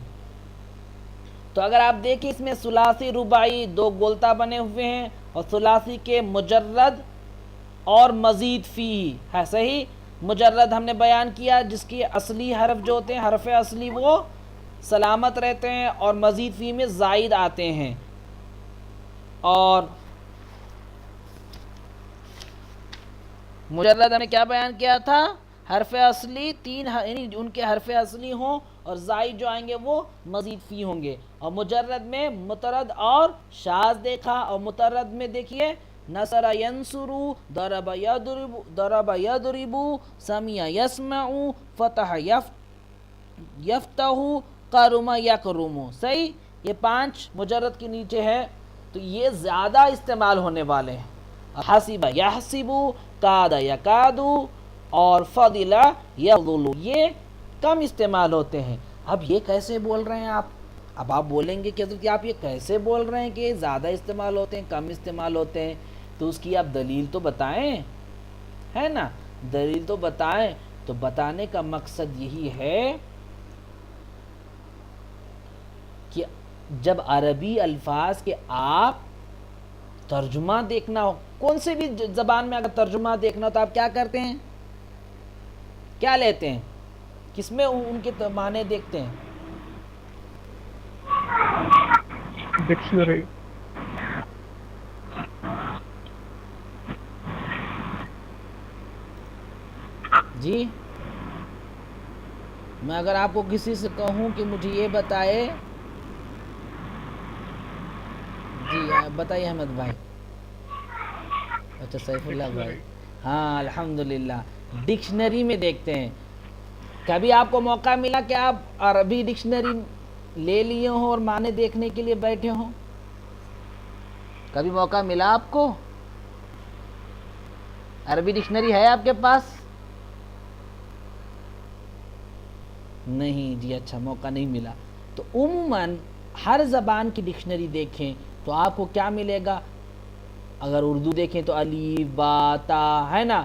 تو اگر آپ دیکھیں اس میں ثلاثی رباعی 2 گولتا بنے ہوئے ہیں اور ثلاثی کے مجرد اور مزید فی ہے. صحیح مجرد ہم نے بیان کیا جس کی اصلی حرف جو ہوتے ہیں حرف اصلی وہ سلامت رہتے ہیں اور مزید فی میں زائد آتے ہیں. اور مجرد ہم نے کیا بیان کیا تھا؟ حرف اصلی 3 یعنی ان کے حرف اصلی ہوں اور زائد جو آئیں گے وہ مزید فی ہوں گے. اور مجرد میں مترد اور شاذ دیکھا. اور مترد میں دیکھیے نصر ینصرو، ضرب یضربو، سمع یسمع، فتح یفتح، قرم یقرم. صحیح یہ 5 مجرد کے نیچے ہے تو یہ زیادہ استعمال ہونے والے ہیں. حسب یحسب، کاد یکاد اور فضل یفضل یہ کم استعمال ہوتے ہیں. اب یہ کیسے بول رہے ہیں آپ؟ اب آپ بولیں گے کہ حضرت آپ یہ کیسے بول رہے ہیں کہ زیادہ استعمال ہوتے ہیں کم استعمال ہوتے ہیں؟ تو اس کی آپ دلیل تو بتائیں، ہے نا؟ دلیل تو بتائیں. تو بتانے کا مقصد یہی ہے کہ جب عربی الفاظ کے آپ ترجمہ دیکھنا ہو، کون سے بھی زبان میں اگر ترجمہ دیکھنا ہو تو آپ کیا کرتے ہیں؟ کیا لیتے ہیں؟ کس میں ان کے معنی دیکھتے ہیں؟ ڈکشنری. جی میں اگر آپ کو کسی سے کہوں کہ مجھے یہ بتائے، جی بتائیے احمد بھائی. اچھا سیف اللہ بھائی، ہاں الحمدللہ ڈکشنری میں دیکھتے ہیں. کبھی آپ کو موقع ملا کہ آپ عربی ڈکشنری لے لیے ہوں اور معنی دیکھنے کے لیے بیٹھے ہوں؟ کبھی موقع ملا آپ کو؟ عربی ڈکشنری ہے آپ کے پاس؟ نہیں جی اچھا موقع نہیں ملا. تو عموماً ہر زبان کی ڈکشنری دیکھیں تو آپ کو کیا ملے گا. اگر اردو دیکھیں تو الف با تا ہے نا،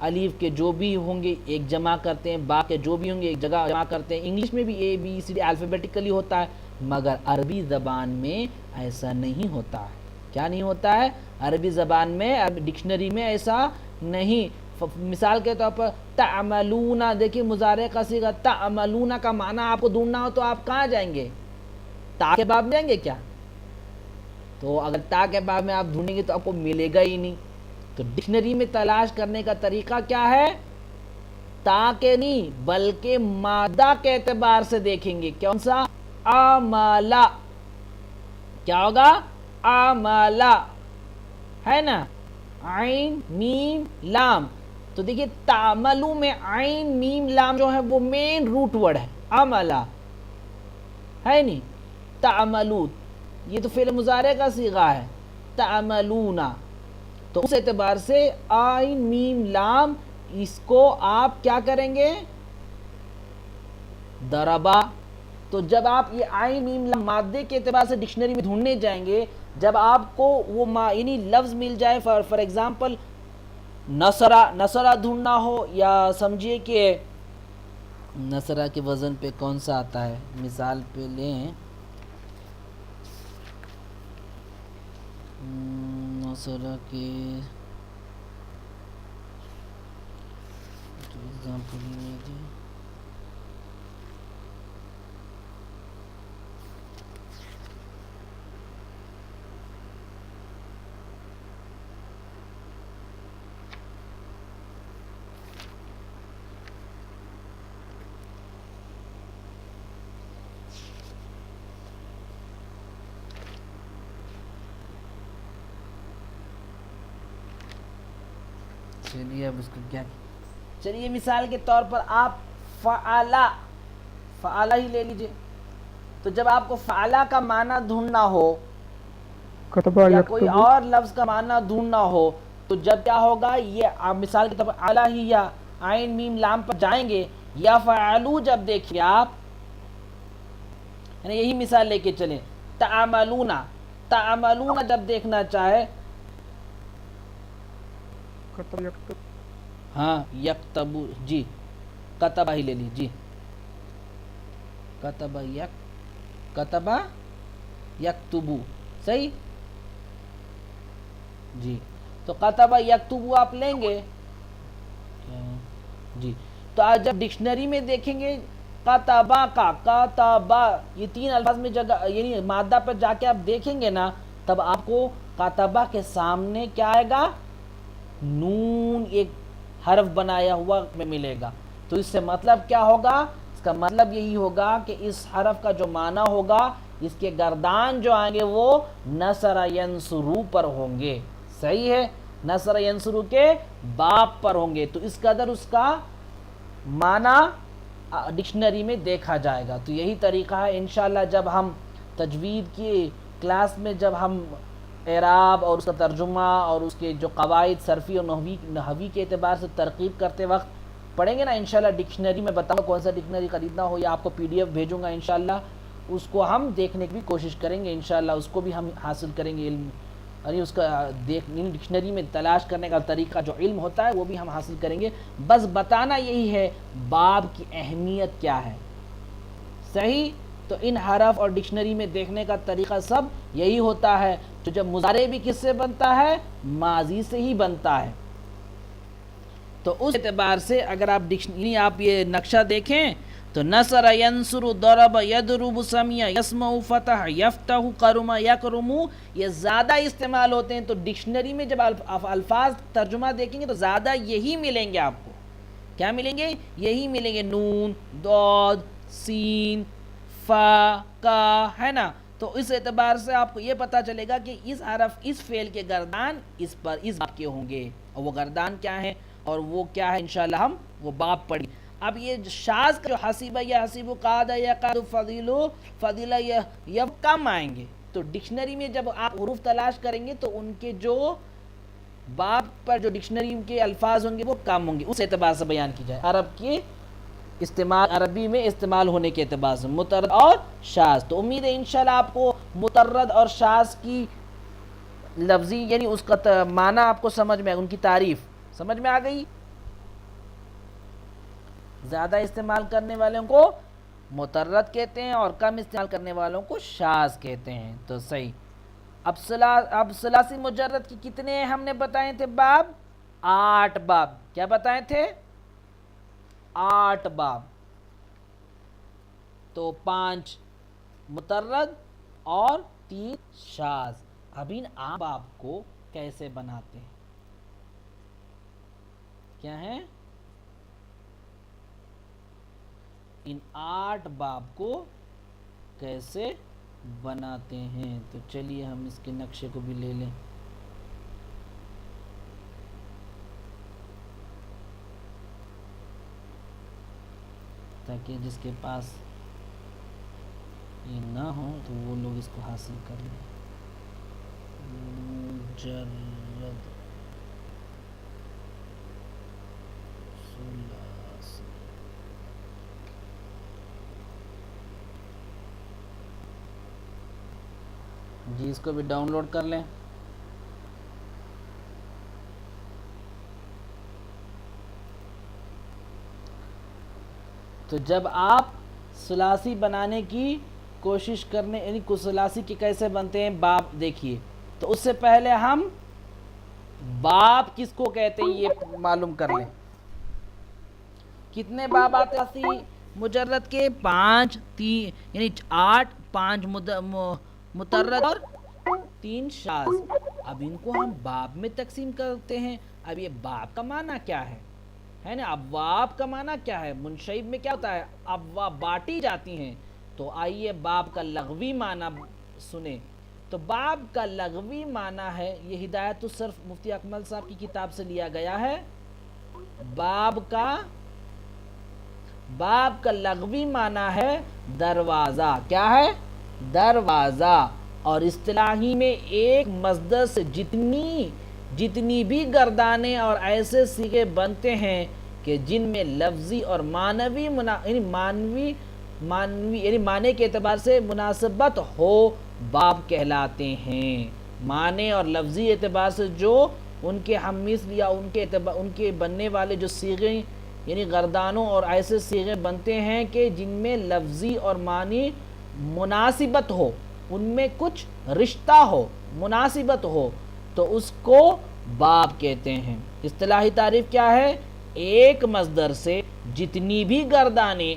الف کے جو بھی ہوں گے ایک جمع کرتے ہیں، با کے جو بھی ہوں گے ایک جگہ جمع کرتے ہیں. انگلش میں بھی اے بی سی ڈی الفابیٹیکلی ہوتا ہے، مگر عربی زبان میں ایسا نہیں ہوتا ہے. کیا نہیں ہوتا ہے؟ عربی زبان میں ڈکشنری میں ایسا نہیں. مثال کے طور پر تعملون، دیکھیے مضارع کا صیغہ تعملون کا معنی آپ کو ڈھونڈنا ہو تو آپ کہاں جائیں گے؟ تا کے باب میں جائیں گے کیا؟ تو اگر تا کے باب میں آپ ڈھونڈیں گے تو آپ کو ملے گا ہی نہیں. تو ڈکشنری میں تلاش کرنے کا طریقہ کیا ہے؟ تا کے نہیں بلکہ مادہ کے اعتبار سے دیکھیں گے. کون سا؟ عملا. کیا ہوگا؟ عملا ہے نا، عین میم لام. تو دیکھیے تعملو میں عین میم لام جو ہے وہ مین روٹ ورڈ ہے. عملا ہے نہیں، تعملو یہ تو فعل مضارع کا صیغہ ہے. تعملونا تو اس اعتبار سے عین میم لام اس کو آپ کیا کریں گے؟ دربا. تو جب آپ یہ عین میم لام مادے کے اعتبار سے ڈکشنری میں ڈھونڈنے جائیں گے, جب آپ کو وہ یعنی لفظ مل جائے, فار ایگزامپل نصرہ ڈھونڈنا ہو, یا سمجھیے کہ نصرہ کے وزن پہ کون سا آتا ہے, مثال پہ لیں نصرہ کے ایگزامپل لیجیے. چلیے اب اس کو کیا, چلیے مثال کے طور پر آپ فعلا ہی لے لیجئے. تو جب آپ کو فعلا کا معنی ڈھونڈنا ہو کتبہ یا کوئی یکتب اور لفظ کا معنی ڈھونڈنا ہو, تو جب کیا ہوگا, یہ آپ مثال کے طور پر اعلیٰ ہی یا عین میم لام پر جائیں گے, یا فعلو جب دیکھیں آپ, یعنی یہی مثال لے کے چلیں, تعملون جب دیکھنا چاہے, کتب یکتب ہاں یکتبو, جی کتبہ ہی لے لی, جی کتبہ یکتبو, صحیح, جی. تو کتبہ یکتبو آپ لیں گے, جی. تو آج جب ڈکشنری میں دیکھیں گے کتبہ کتبہ یہ تین الفاظ میں جگہ یعنی مادہ پر جا کے آپ دیکھیں گے نا, تب آپ کو کتبہ کے سامنے کیا آئے گا, نون ایک حرف بنایا ہوا میں ملے گا. تو اس سے مطلب کیا ہوگا, اس کا مطلب یہی ہوگا کہ اس حرف کا جو معنی ہوگا, اس کے گردان جو آئیں گے وہ نصر ینصرو پر ہوں گے, صحیح ہے, نصر ینصرو کے باب پر ہوں گے. تو اس قدر اس کا معنی ڈکشنری میں دیکھا جائے گا. تو یہی طریقہ ہے انشاءاللہ جب ہم تجوید کی کلاس میں جب ہم اعراب اور اس کا ترجمہ اور اس کے جو قواعد صرفی اور نحوی کے اعتبار سے ترکیب کرتے وقت پڑھیں گے نا, انشاءاللہ ڈکشنری میں بتاؤں گا کون سا ڈکشنری خریدنا ہو, یا آپ کو پی ڈی ایف بھیجوں گا انشاءاللہ, اس کو ہم دیکھنے کی بھی کوشش کریں گے انشاءاللہ, اس کو بھی ہم حاصل کریں گے علم, یعنی اس کا ڈکشنری میں تلاش کرنے کا طریقہ جو علم ہوتا ہے وہ بھی ہم حاصل کریں گے. بس بتانا یہی ہے باب کی اہمیت کیا ہے, صحیح. تو ان حرف اور ڈکشنری میں دیکھنے کا طریقہ سب یہی ہوتا ہے. تو جب مضارع بھی کس سے بنتا ہے, ماضی سے ہی بنتا ہے. تو اس اعتبار سے اگر آپ ڈکشنری آپ یہ نقشہ دیکھیں تو نصر ینصر ضرب یضرب سمع یسمع فتح یفتح کرم یکرم یہ زیادہ استعمال ہوتے ہیں. تو ڈکشنری میں جب الفاظ ترجمہ دیکھیں گے تو زیادہ یہی ملیں گے, آپ کو کیا ملیں گے, یہی ملیں گے, نون ضاد سین فا کا, ہے نا. تو اس اعتبار سے آپ کو یہ پتہ چلے گا کہ اس حرف اس فعل کے گردان اس پر اس باب کے ہوں گے, اور وہ گردان کیا ہے اور وہ کیا ہے انشاءاللہ ہم وہ باب پڑھیں. اب یہ شاذ کا جو حسیبہ یا حسیب قاد یا قاد فضیلہ یہ کم آئیں گے. تو ڈکشنری میں جب آپ حروف تلاش کریں گے تو ان کے جو باب پر جو ڈکشنری کے الفاظ ہوں گے وہ کم ہوں گے. اس اعتبار سے بیان کی جائے عرب کی استعمال, عربی میں استعمال ہونے کے اعتبار سے مترد اور شاذ. تو امید ہے انشاءاللہ آپ کو مترد اور شاذ کی لفظی یعنی اس کا معنی آپ کو سمجھ میں, ان کی تعریف سمجھ میں آ گئی. زیادہ استعمال کرنے والوں کو مترد کہتے ہیں اور کم استعمال کرنے والوں کو شاذ کہتے ہیں. تو صحیح. اب ثلاثی مجرد کی کتنے ہم نے بتائے تھے باب, 8 باب. کیا بتائے تھے, 8 باب. تو 5 مترد اور 3 شاذ. اب ان 8 باب کو کیسے بناتے ہیں, کیا ہیں ان 8 باب کو کیسے بناتے ہیں. تو چلیے ہم اس کے نقشے کو بھی لے لیں. تاکہ جس کے پاس یہ نہ ہو تو وہ لوگ اس کو حاصل کر لیں. مجرد ثلاثی جی اس کو بھی ڈاؤن لوڈ کر لیں. تو جب آپ ثلاثی بنانے کی کوشش کرنے یعنی ثلاثی کے کیسے بنتے ہیں باب دیکھیے، تو اس سے پہلے ہم باب کس کو کہتے ہیں یہ معلوم کر لیں. کتنے باب آتے ہیں مجرد کے؟ 5 3 یعنی 8 5 مترد اور 3 شاذ. اب ان کو ہم باب میں تقسیم کرتے ہیں. اب یہ باب کا معنی کیا ہے نا؟ ابواب کا معنی کیا ہے؟ منشئب میں کیا ہوتا ہے؟ ابواب بانٹی جاتی ہیں. تو آئیے باب کا لغوی معنی سنیں. تو باب کا لغوی معنی ہے، یہ ہدایت الصرف مفتی اکمل صاحب کی کتاب سے لیا گیا ہے. باب کا لغوی معنی ہے دروازہ. کیا ہے؟ دروازہ. اور اصطلاحی میں ایک مصدر سے جتنی بھی گردانے اور ایسے صیغے بنتے ہیں کہ جن میں لفظی اور معنوی یعنی معنی کے اعتبار سے مناسبت ہو، باب کہلاتے ہیں. معنی اور لفظی اعتبار سے جو ان کے ہم مثل یا ان کے بننے والے جو صیغے یعنی گردانوں اور ایسے صیغے بنتے ہیں کہ جن میں لفظی اور معنی مناسبت ہو، ان میں کچھ رشتہ ہو، مناسبت ہو، تو اس کو باب کہتے ہیں. اصطلاحی تعریف کیا ہے؟ ایک مصدر سے جتنی بھی گردانے،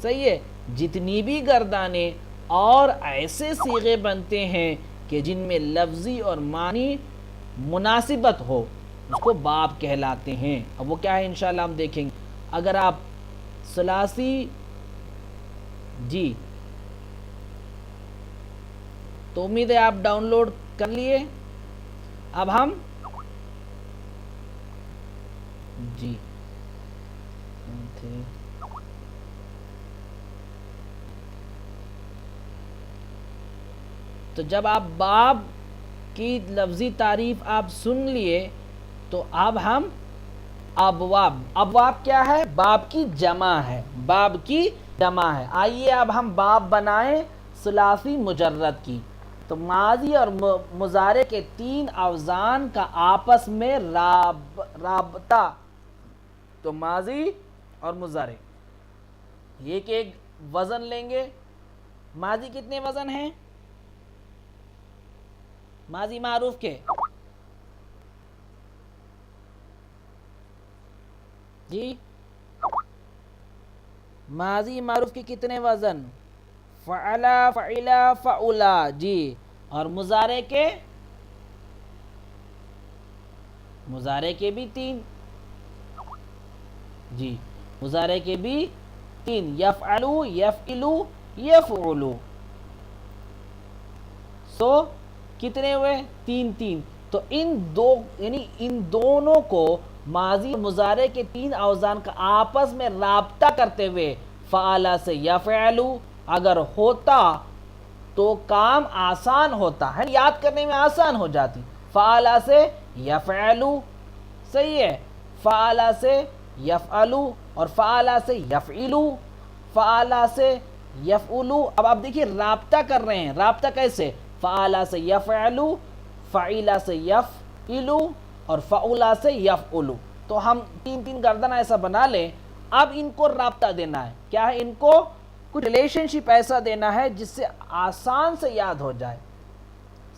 صحیح ہے، جتنی بھی گردانے اور ایسے صیغے بنتے ہیں کہ جن میں لفظی اور معنی مناسبت ہو، اس کو باب کہلاتے ہیں. اب وہ کیا ہے انشاءاللہ ہم دیکھیں گے. اگر آپ ثلاثی جی تو امید ہے آپ ڈاؤن لوڈ کر لیے. اب ہم جی تو جب آپ باب کی لفظی تعریف آپ سن لیے تو اب ہم ابواب کیا ہے؟ باب کی جمع ہے. باب کی جمع ہے. آئیے اب ہم باب بنائیں ثلاثی مجرد کی. تو ماضی اور مضارع کے 3 اوزان کا آپس میں رابطہ. تو ماضی اور مضارع ایک وزن لیں گے. ماضی کتنے وزن ہیں؟ ماضی معروف کے جی ماضی معروف کے کتنے وزن؟ فعلا، فعلا، فعلا. جی. اور مضارع کے بھی 3. جی مضارع کے بھی 3. یفعلو، یفعلو، یفعلو. سو کتنے ہوئے؟ 3. تو ان دونوں کو ماضی مضارع کے 3 اوزان کا آپس میں رابطہ کرتے ہوئے فعلا سے یفعلو اگر ہوتا تو کام آسان ہوتا ہے، یاد کرنے میں آسان ہو جاتی. فعلا سے یفعلو، صحیح ہے. فعلا سے یفعلو اور فعلا سے یفعلو، فعلا سے یفعلو. اب آپ دیکھیے رابطہ کر رہے ہیں. رابطہ کیسے؟ فعلا سے یفعلو، فعلا سے یفعلو اور فعلا سے یفعلو. تو ہم 3 گردن ایسا بنا لیں. اب ان کو رابطہ دینا ہے. کیا ہے؟ ان کو کچھ ریلیشن شپ ایسا دینا ہے جس سے آسان سے یاد ہو جائے.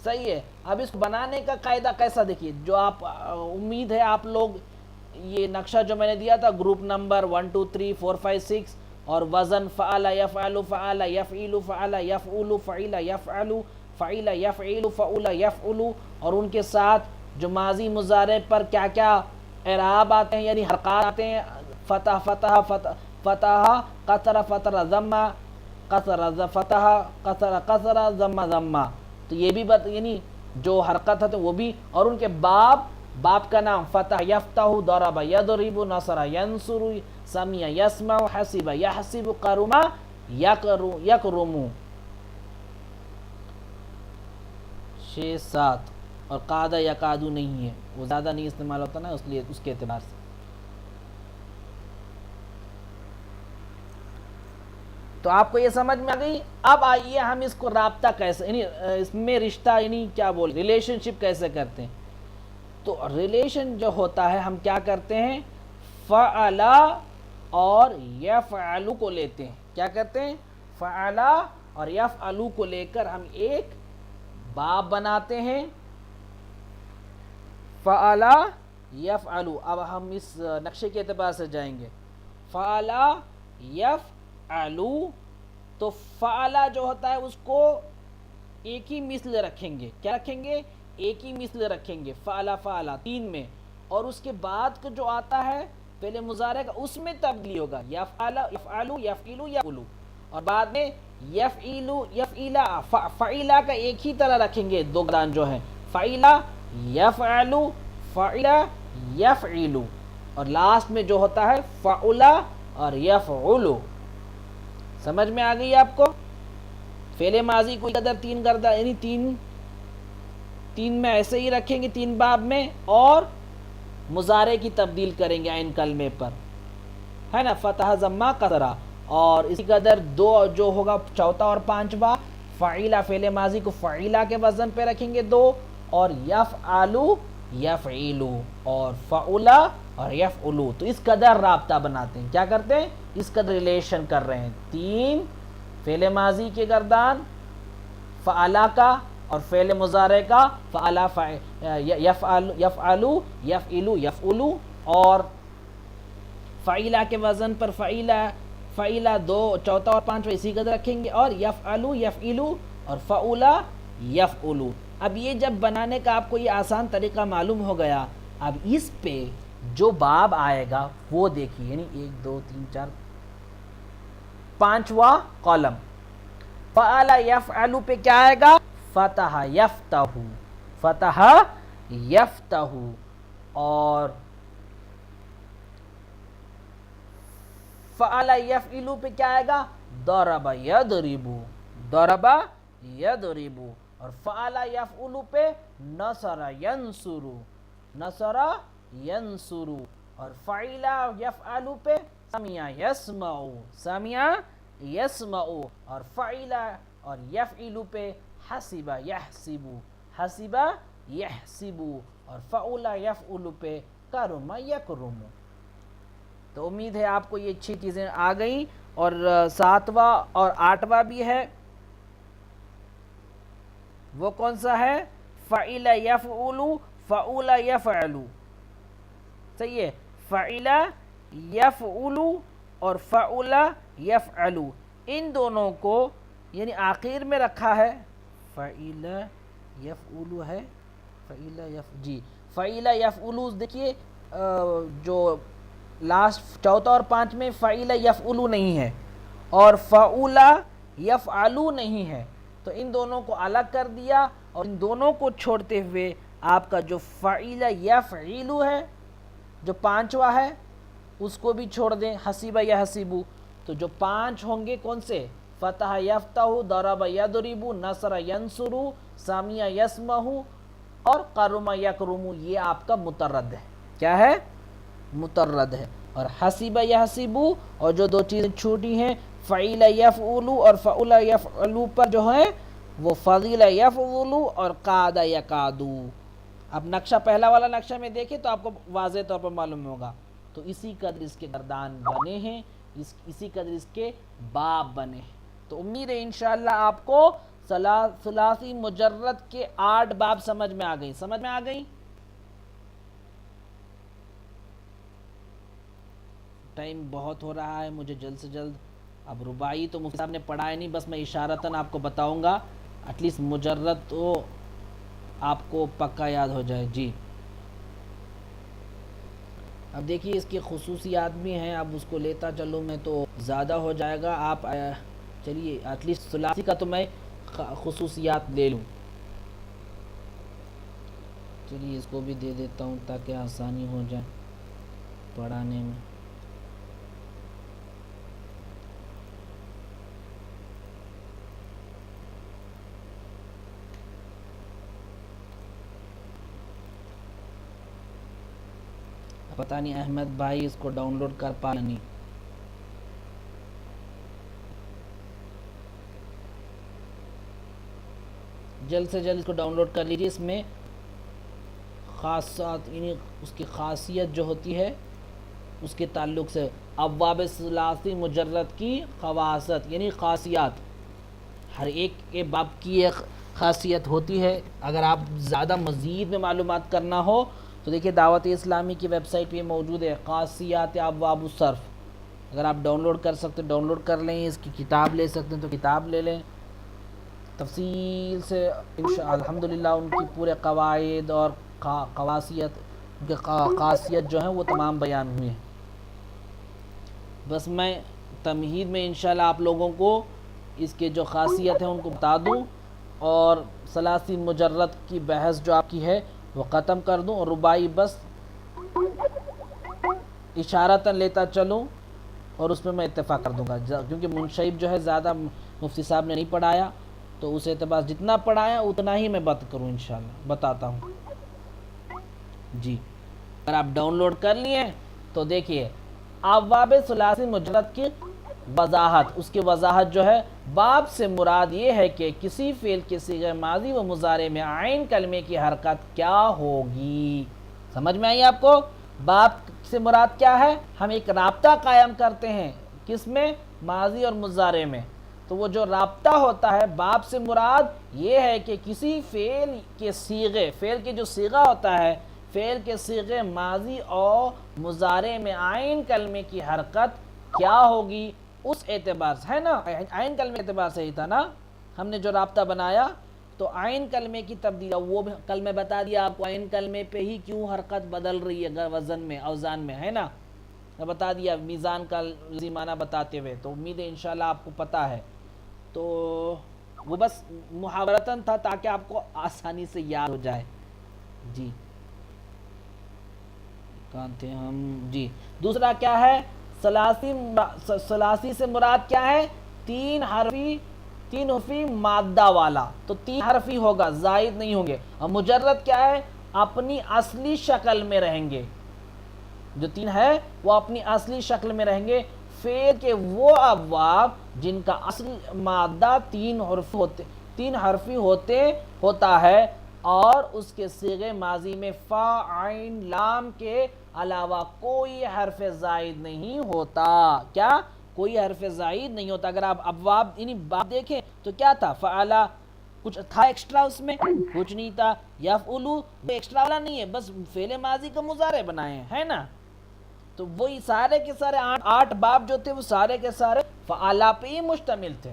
صحیح ہے. اب اس کو بنانے کا قاعدہ کیسا دیکھیے، جو آپ امید ہے آپ لوگ یہ نقشہ جو میں نے دیا تھا گروپ نمبر 1 2 3 4 5 6 اور وزن فعلا یفعلو، فعلا یفعلو، فعلا یفعلو، فعلا یفعلو، فعلا یفعلو، فعلا یفعلو، اور ان کے ساتھ جو ماضی مضارع پر کیا کیا اعراب آتے ہیں یعنی حرکات آتے ہیں. فتح، فتح، فتح، فتح، قصر، فتح، ضمہ، قصر، فتح، قصر، قصر، ضمہ، ضمہ. تو یہ بھی یعنی جو حرکت ہے وہ بھی. اور ان کے باب کا نام فتح یفتح، ضرب یضرب، نصر ینصر، سمع یسمع، حسب یحسب، کرم یکرم. 6 7 اور قعدہ یقعدو نہیں ہے، وہ زیادہ نہیں استعمال ہوتا نا، اس لیے اس کے اعتبار سے. تو آپ کو یہ سمجھ میں آ گئی. اب آئیے ہم اس کو رابطہ کیسے یعنی اس میں رشتہ یعنی کیا بول ریلیشن شپ کیسے کرتے ہیں. تو ریلیشن جو ہوتا ہے ہم کیا کرتے ہیں فعل اور یفعل کو لیتے ہیں. کیا کرتے ہیں فعل اور یفعل کو لے کر ہم ایک باب بناتے ہیں فعل یفعل. اب ہم اس نقشے کے اعتبار سے جائیں گے فعل یفعل. تو فعل جو ہوتا ہے اس کو ایک ہی مثل رکھیں گے. کیا رکھیں گے ایک ہی مثل رکھیں گے فعل فعل 3 میں. اور اس کے بعد جو آتا ہے پہلے مضارع کا اس میں تبدیلی ہوگا یفعل یفعل یفعل یفعل. اور بعد میں یفعل یفعل فعل کا ایک ہی طرح رکھیں گے دو گردان جو ہیں فعل یفعل فعل یفعل. اور لاسٹ میں جو ہوتا ہے فعل اور یفعل. سمجھ میں آ گئی آپ کو. فعل ماضی کو ادھر 3 گردہ یعنی 3 میں ایسے ہی رکھیں گے 3 باب میں اور مضارع کی تبدیل کریں گے عین کلمے پر ہے نا فتح ضمہ کسرہ. اور اسی قدر 2 جو ہوگا چوتھا اور 5واں فعیلہ فعل ماضی کو فعیلہ کے وزن پہ رکھیں گے 2 اور یفعل یفعل اور فعل اور یفعل. تو اس قدر رابطہ بناتے ہیں. کیا کرتے ہیں اس قدر ریلیشن کر رہے ہیں 3 فعل ماضی کے گردان فعل کا اور فعل مضارع کا فعل یفعل یفعل یفعل یفعل. اور فعیلہ کے وزن پر فعیلہ 2 چوتھا اور 5واں اسی قدر رکھیں گے اور یفعل یفعل اور فعل یفعل. اب یہ جب بنانے کا آپ کو یہ آسان طریقہ معلوم ہو گیا. اب اس پہ جو باب آئے گا وہ دیکھیے یعنی 1 2 3 4 5واں کالم فعل یفعل پہ کیا آئے گا فتح یفتح فتح یفتح. اور فعل یفعل پہ کیا آئے گا ضرب یضرب ضرب یضرب. اور فعل یفعل پہ نصر ینصر نصر ینصر. اور فعل یفعل پہ سمع یسمع سمع یسمع. اور فعل اور یفعل پہ حسب یحسب حسب یحسب. اور فعل یفعل پہ کرم یکرم. تو امید ہے آپ کو یہ اچھی چیزیں آ گئیں. اور 7واں اور 8واں بھی ہے. وہ کون سا ہے فعل یفعل فعل یفعل. صحیح ہے فعل یفعل اور فعل یفعل ان دونوں کو یعنی آخر میں رکھا ہے فعل یفعل ہے فعل یفعل. دیکھیے جو لاسٹ چوتھا اور 5 میں فعل یفعل نہیں ہے اور فعل یفعل نہیں ہے. تو ان دونوں کو الگ کر دیا اور ان دونوں کو چھوڑتے ہوئے آپ کا جو فعل یفعل ہے جو 5واں ہے اس کو بھی چھوڑ دیں حسب یحسب. تو جو 5 ہوں گے کون سے فتح یفتح ضرب یضرب نصر ینصر سمع یسمع اور کرم یکرم. یہ آپ کا مترد ہے. کیا ہے مترد ہے. اور حسب یحسب اور جو 2 چیزیں چھوٹی ہیں فعل یفعل اور فعل یفعل پر جو ہے وہ فضل یفضل اور قاد یقاد. اب نقشہ پہلا والا نقشہ میں دیکھیں تو آپ کو واضح طور پر معلوم ہوگا. تو اسی قدر اس کے گردان بنے ہیں اسی قدر اس کے باب بنے ہیں. تو امید ہے انشاءاللہ آپ کو ثلاثی مجرد کے 8 باب سمجھ میں آ گئی. ٹائم بہت ہو رہا ہے مجھے جلد سے جلد. اب رباعی تو مفتی صاحب نے پڑھایا نہیں بس میں اشارتاً آپ کو بتاؤں گا ایٹ لیسٹ مجرد تو آپ کو پکا یاد ہو جائے. جی اب دیکھیے اس کی خصوصیات بھی ہیں. اب اس کو لیتا چلوں میں تو زیادہ ہو جائے گا. آپ چلیے ایٹ لیسٹ ثلاثی کا تو میں خصوصیات لے لوں. چلیے اس کو بھی دے دیتا ہوں تاکہ آسانی ہو جائے پڑھانے میں. پتہ نہیں احمد بھائی اس کو ڈاؤن لوڈ کر پا نہیں. جلد سے جلد اس کو ڈاؤن لوڈ کر لیجیے. اس میں خاصات یعنی اس کی خاصیت جو ہوتی ہے اس کے تعلق سے ابواب ثلاثی مجرد کی خواصت یعنی خاصیات، ہر ایک کے باب کی ایک خاصیت ہوتی ہے. اگر آپ زیادہ مزید میں معلومات کرنا ہو تو دیکھیے دعوت اسلامی کی ویب سائٹ پہ موجود ہے خاصیات ابواب الصرف. اگر آپ ڈاؤن لوڈ کر سکتے ڈاؤن لوڈ کر لیں، اس کی کتاب لے سکتے ہیں تو کتاب لے لیں. تفصیل سے الحمدللہ ان کی پورے قواعد اور خواصیت ان کے خاصیت جو ہیں وہ تمام بیان ہوئے ہیں. بس میں تمہید میں انشاءاللہ آپ لوگوں کو اس کے جو خاصیت ہیں ان کو بتا دوں اور ثلاثی مجرد کی بحث جو آپ کی ہے وہ ختم کر دوں، اور رباعی بس اشارتاً لیتا چلوں اور اس میں اتفاق کر دوں گا، کیونکہ منشیب جو ہے زیادہ مفتی صاحب نے نہیں پڑھایا تو اس اعتبار جتنا پڑھایا اتنا ہی میں بات کروں انشاءاللہ بتاتا ہوں. جی اگر آپ ڈاؤن لوڈ کر لیے تو دیکھیے ابواب ثلاثی مجرد کی وضاحت، اس کی وضاحت جو ہے باب سے مراد یہ ہے کہ کسی فعل کے صیغہ ماضی و مضارع میں عین کلمے کی حرکت کیا ہوگی. سمجھ میں آئی آپ کو؟ باب سے مراد کیا ہے؟ ہم ایک رابطہ قائم کرتے ہیں کس میں؟ ماضی اور مضارع میں. تو وہ جو رابطہ ہوتا ہے باب سے مراد یہ ہے کہ کسی فعل کے صیغے، فعل کے جو صیغہ ہوتا ہے، فعل کے صیغے ماضی اور مضارع میں عین کلمے کی حرکت کیا ہوگی اس اعتبار سے، ہے نا؟ عین کلمے کے اعتبار سے ہی تھا نا ہم نے جو رابطہ بنایا. تو عین کلمے کی تبدیل، وہ بھی کل میں بتا دیا آپ کو عین کلمے پہ ہی کیوں حرکت بدل رہی ہے وزن میں اوزان میں، ہے نا؟ بتا دیا میزان کا لفظی معنی بتاتے ہوئے، تو امید ہے انشاءاللہ آپ کو پتہ ہے. تو وہ بس محاورتاً تھا تاکہ آپ کو آسانی سے یاد ہو جائے. جی کہاں تھے ہم؟ جی دوسرا کیا ہے؟ ثلاثی سے مراد کیا ہے؟ تین حرفی مادہ والا. تو تین حرفی ہوگا، زائد نہیں ہوں گے. اور مجرد کیا ہے؟ اپنی اصلی شکل میں رہیں گے. جو تین ہے وہ اپنی اصلی شکل میں رہیں گے. فعل کے وہ ابواب جن کا اصل مادہ تین حرفی ہوتا ہے اور اس کے صیغے ماضی میں فا عین لام کے علاوہ کوئی حرف زائد نہیں ہوتا. کیا؟ کوئی حرف زائد نہیں ہوتا. اگر آپ ابواب یعنی باب دیکھیں تو کیا تھا؟ فعلا کچھ تھا ایکسٹرا، اس میں کچھ نہیں تھا. یفعلو ایکسٹرا والا نہیں ہے، بس فعل ماضی کا مضارع بنائے ہیں، ہے نا؟ تو وہی سارے کے سارے 8 باب جو تھے وہ سارے کے سارے فعلا پہ ہی مشتمل تھے،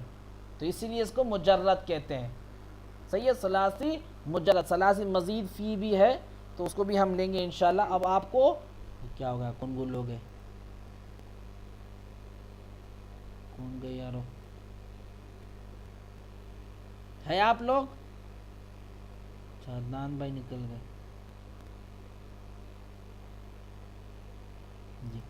تو اسی لیے اس کو مجرد کہتے ہیں. صحیح ہے؟ ثلاثی مجرد، ثلاثی مزید فی بھی ہے تو اس کو بھی ہم لیں گے انشاءاللہ. اب آپ کو کیا ہوگا؟ کون گول ہو گئے؟ کون گئے یارو؟ ہے آپ لوگ؟ عدنان بھائی نکل گئے. جی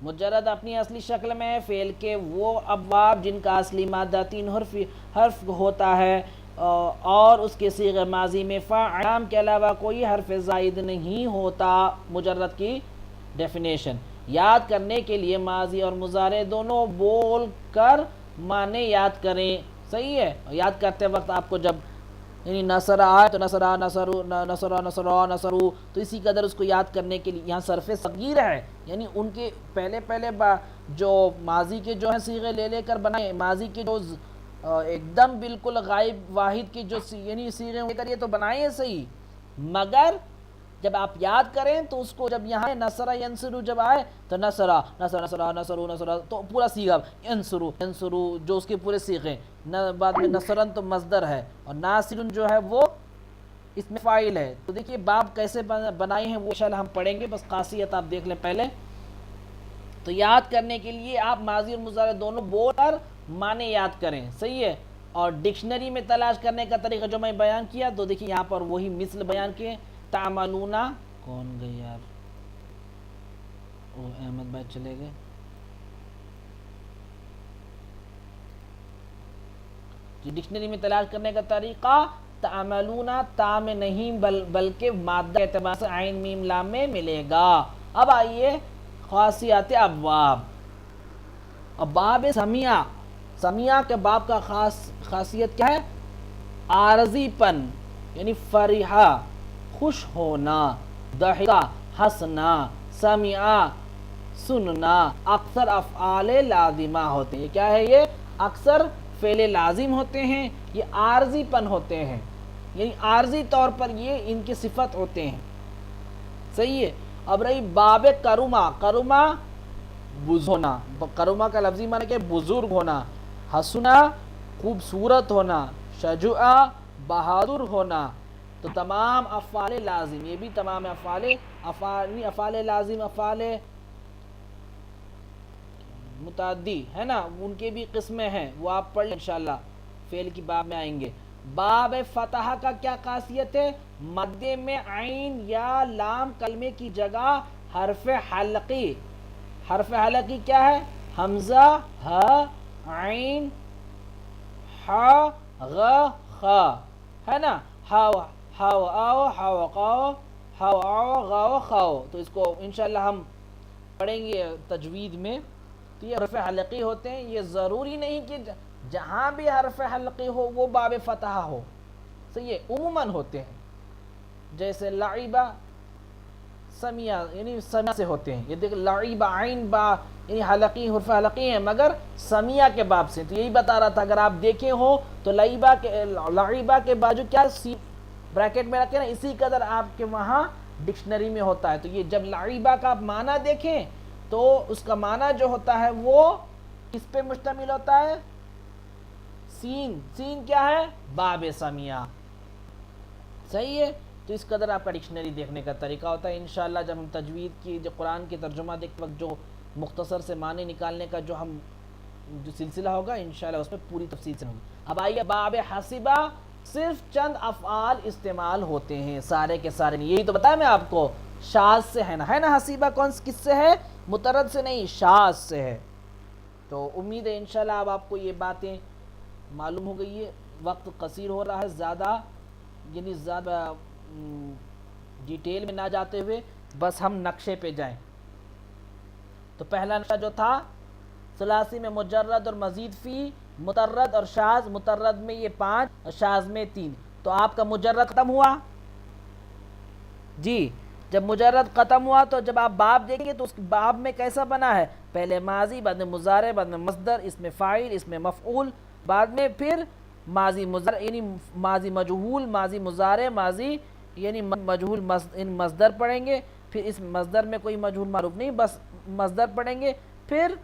مجرد اپنی اصلی شکل میں ہے. فعل کے وہ ابواب جن کا اصلی مادہ تین حرف ہوتا ہے اور اس کے صیغہ ماضی میں فعلام کے علاوہ کوئی حرف زائد نہیں ہوتا. مجرد کی ڈیفینیشن یاد کرنے کے لیے ماضی اور مضارع دونوں بول کر معنی یاد کریں. صحیح ہے؟ یاد کرتے وقت آپ کو جب یعنی نصر آئے تو نصرا نصرو نصرا نصرا نصرو، تو اسی قدر اس کو یاد کرنے کے لیے یہاں صرف صغیر ہے، یعنی ان کے پہلے جو ماضی کے جو ہیں صیغے لے کر بنائے، ماضی کے جو ایک دم بالکل غائب واحد کی جو یعنی صیغے لے کر یہ تو بنائے صحیح، مگر جب آپ یاد کریں تو اس کو جب یہاں نصرہ ینصرو جب آئے تو نصرہ نصرہ نصرہ نصرو نصرہ تو پورا صیغہ ینصرو ینصرو جو اس کے پورے صیغے، بعد میں نصرن تو مصدر ہے اور ناصرن جو ہے وہ اس میں فاعل ہے. تو دیکھیے باب کیسے بنائے ہیں وہ انشاءاللہ ہم پڑھیں گے، بس خاصیت آپ دیکھ لیں پہلے. تو یاد کرنے کے لیے آپ ماضی اور مضارع دونوں بول کر معنی یاد کریں. صحیح ہے؟ اور ڈکشنری میں تلاش کرنے کا طریقہ جو میں بیان کیا تو دیکھیے یہاں پر وہی مثل بیان کیے. تعملون کون گئے یار؟ او احمد بھائی چلے گئے. ڈکشنری میں تلاش کرنے کا طریقہ تعملون تا میں نہیں بلکہ مادہ اعتبار سے عین میم لام میں ملے گا. اب آئیے خاصیات ابواب. باب سمیہ سمیع کے باب کا خاصیت کیا ہے؟ عارضی پن، یعنی فریحہ خوش ہونا، ضحکہ ہنسنا، سمیع سننا، اکثر افعال لازمہ ہوتے ہیں. یہ کیا ہے؟ یہ اکثر فعل لازم ہوتے ہیں، یہ عارضی پن ہوتے ہیں، یعنی عارضی طور پر یہ ان کی صفت ہوتے ہیں. صحیح ہے. اب رہی باب کرما. کرما بزرگ ہونا، کرما کا لفظی معنی کہ بزرگ ہونا، حسنا خوبصورت ہونا، شجاع بہادر ہونا. تو تمام افعال لازم، یہ بھی تمام افعال لازم، افعال متعدی ہے نا، ان کے بھی قسمیں ہیں، وہ آپ پڑھ لیں انشاءاللہ، فعل کی باب میں آئیں گے. باب فتح کا کیا خاصیت ہے؟ مدے میں عین یا لام کلمے کی جگہ حرف حلقی. حرف حلقی کیا ہے؟ حمزہ، ہ، عین، ح، غ، خ ہے نا. ہاؤ ہاؤ آؤ ہاؤ قاؤ ہاؤ آؤ غاؤ خاؤ. تو اس کو انشاءاللہ ہم پڑھیں گے تجوید میں. تو یہ حرف حلقی ہوتے ہیں. یہ ضروری نہیں کہ جہاں بھی حرف حلقی ہو وہ باب فتح ہو. صحیح ہے، عموماً ہوتے ہیں. جیسے لعبہ سمیع، یعنی سمیع سے ہوتے ہیں. یہ دیکھ لعبہ عین با، یعنی حلقی حرف حلقی ہیں مگر سمیع کے باب سے. تو یہی بتا رہا تھا، اگر آپ دیکھیں ہو تو لعبہ کے باجو کیا سی بریکٹ میں رکھیں نا، اسی قدر آپ کے وہاں ڈکشنری میں ہوتا ہے. تو یہ جب لعبہ کا آپ معنی دیکھیں تو اس کا معنی جو ہوتا ہے وہ کس پہ مشتمل ہوتا ہے؟ سین. سین کیا ہے؟ باب سمیع. صحیح ہے. تو اس قدر آپ کا ڈکشنری دیکھنے کا طریقہ ہوتا ہے. انشاءاللہ جب ہم تجوید کی، جو قرآن کی ترجمہ دیکھتے وقت جو مختصر سے معنی نکالنے کا جو سلسلہ ہوگا انشاءاللہ اس میں پوری تفصیل سے ہوگی. اب آئیے باب حسبہ. صرف چند افعال استعمال ہوتے ہیں، سارے کے سارے نہیں. یہی تو بتایا میں آپ کو، شاذ سے ہے نا حسیبہ. کس سے ہے؟ مترد سے نہیں، شاذ سے ہے. تو امید ہے انشاءاللہ اب آپ کو یہ باتیں معلوم ہو گئی ہے. وقت قصیر ہو رہا ہے، زیادہ ڈیٹیل میں نہ جاتے ہوئے بس ہم نقشے پہ جائیں. تو پہلا نقشہ جو تھا ثلاثی میں مجرد اور مزید فی، مترد اور شاذ. مترد میں یہ 5 اور شاذ میں 3. تو آپ کا مجرد ختم ہوا جی. جب مجرد ختم ہوا تو جب آپ باب دیکھیں گے تو اس باب میں کیسا بنا ہے؟ پہلے ماضی، بعد میں مضارع، بعد میں مصدر، اس میں فاعل، اس میں مفعول، بعد میں پھر ماضی مضارع یعنی ماضی مجہول، ماضی مضارع، ماضی یعنی مجہول مصدر پڑھیں گے. پھر اس مصدر میں کوئی مجہول معروف نہیں، بس مصدر پڑھیں گے. پھر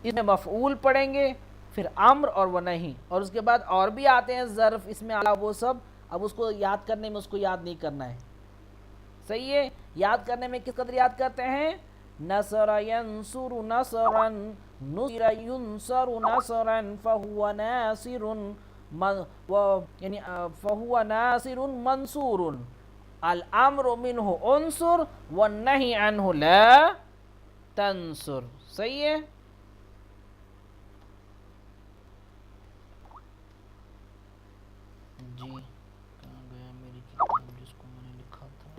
اس میں مفعول پڑھیں گے، پھر امر اور وہ نہیں. اور اس کے بعد اور بھی آتے ہیں ظرف، اس میں وہ سب اب اس کو یاد کرنے میں اس کو یاد نہیں کرنا ہے. صحیح ہے. یاد کرنے میں کس قدر یاد کرتے ہیں؟ نصر ینصر نصرا، نصر ینصر نصرا، فہو ناصر یعنی فہو ناصر منصور. الامر منہ انصر والنہی عنہ لا تنصر. صحیح ہے. جی کہاں گیا میری کتاب جس کو میں نے لکھا تھا؟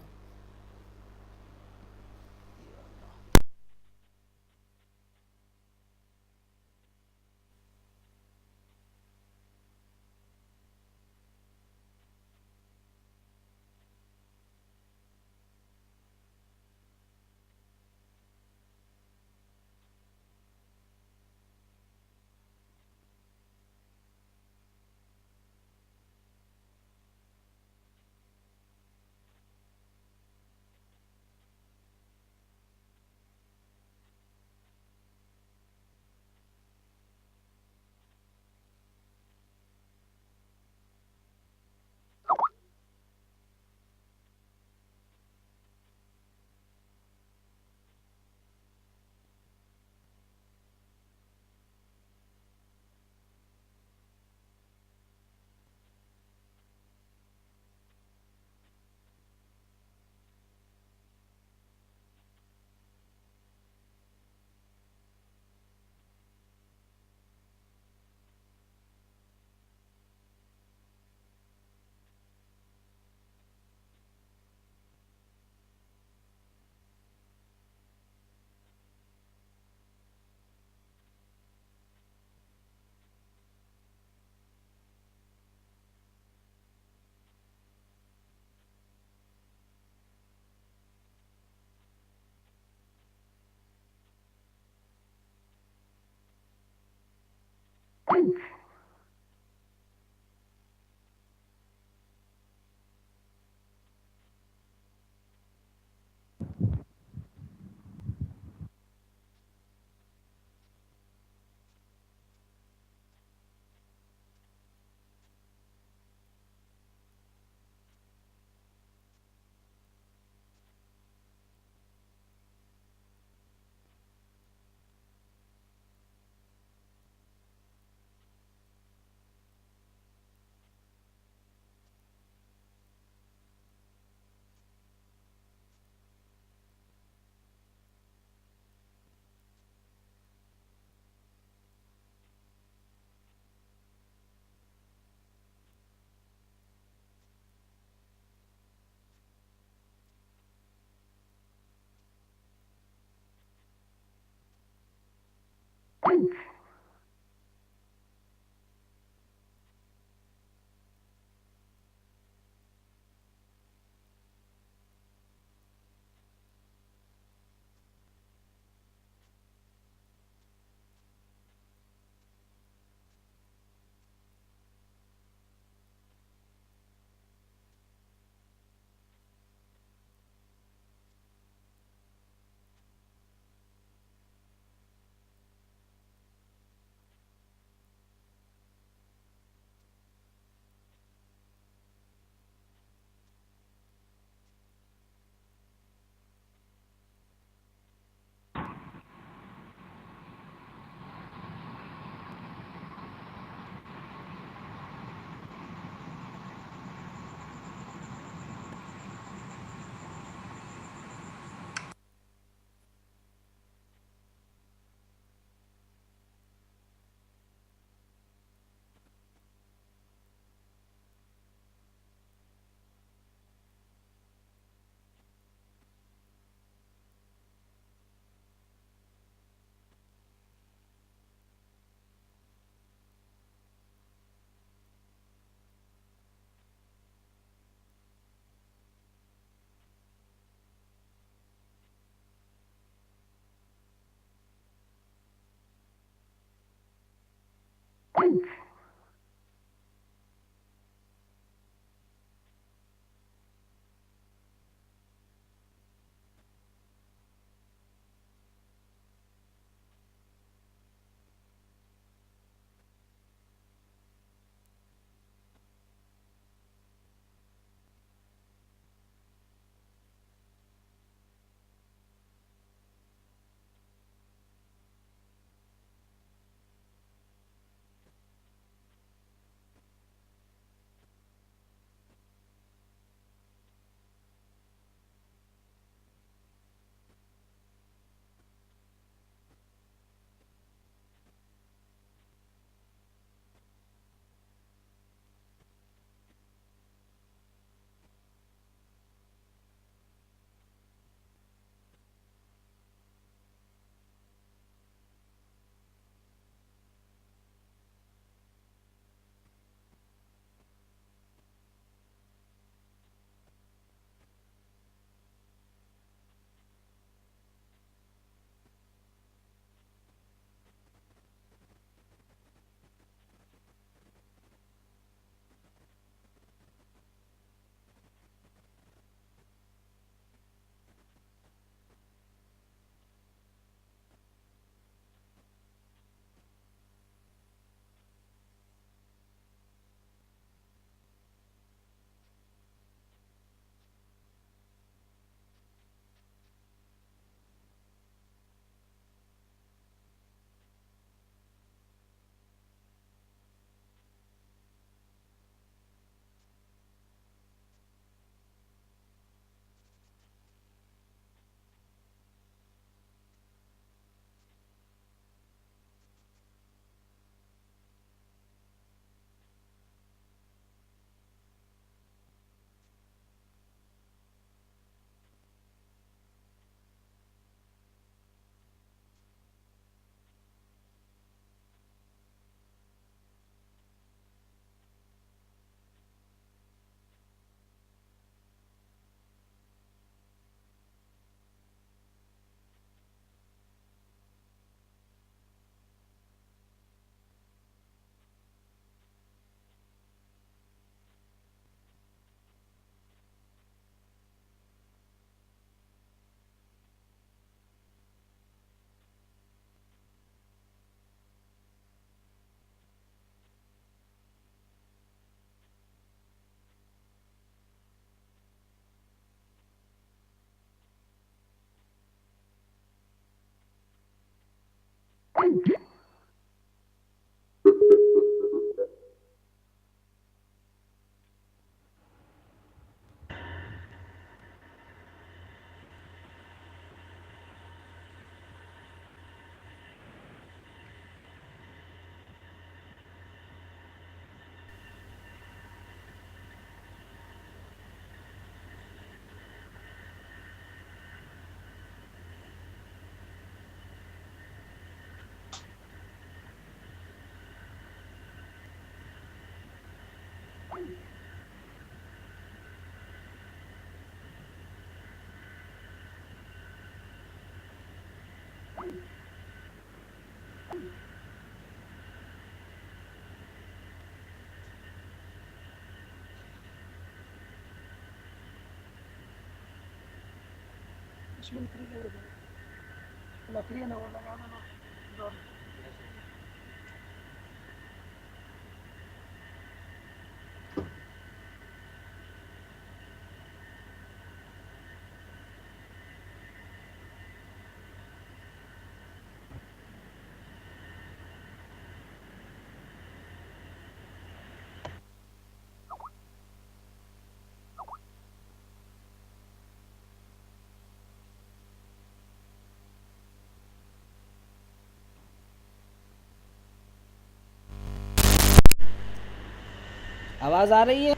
آواز آ رہی ہے؟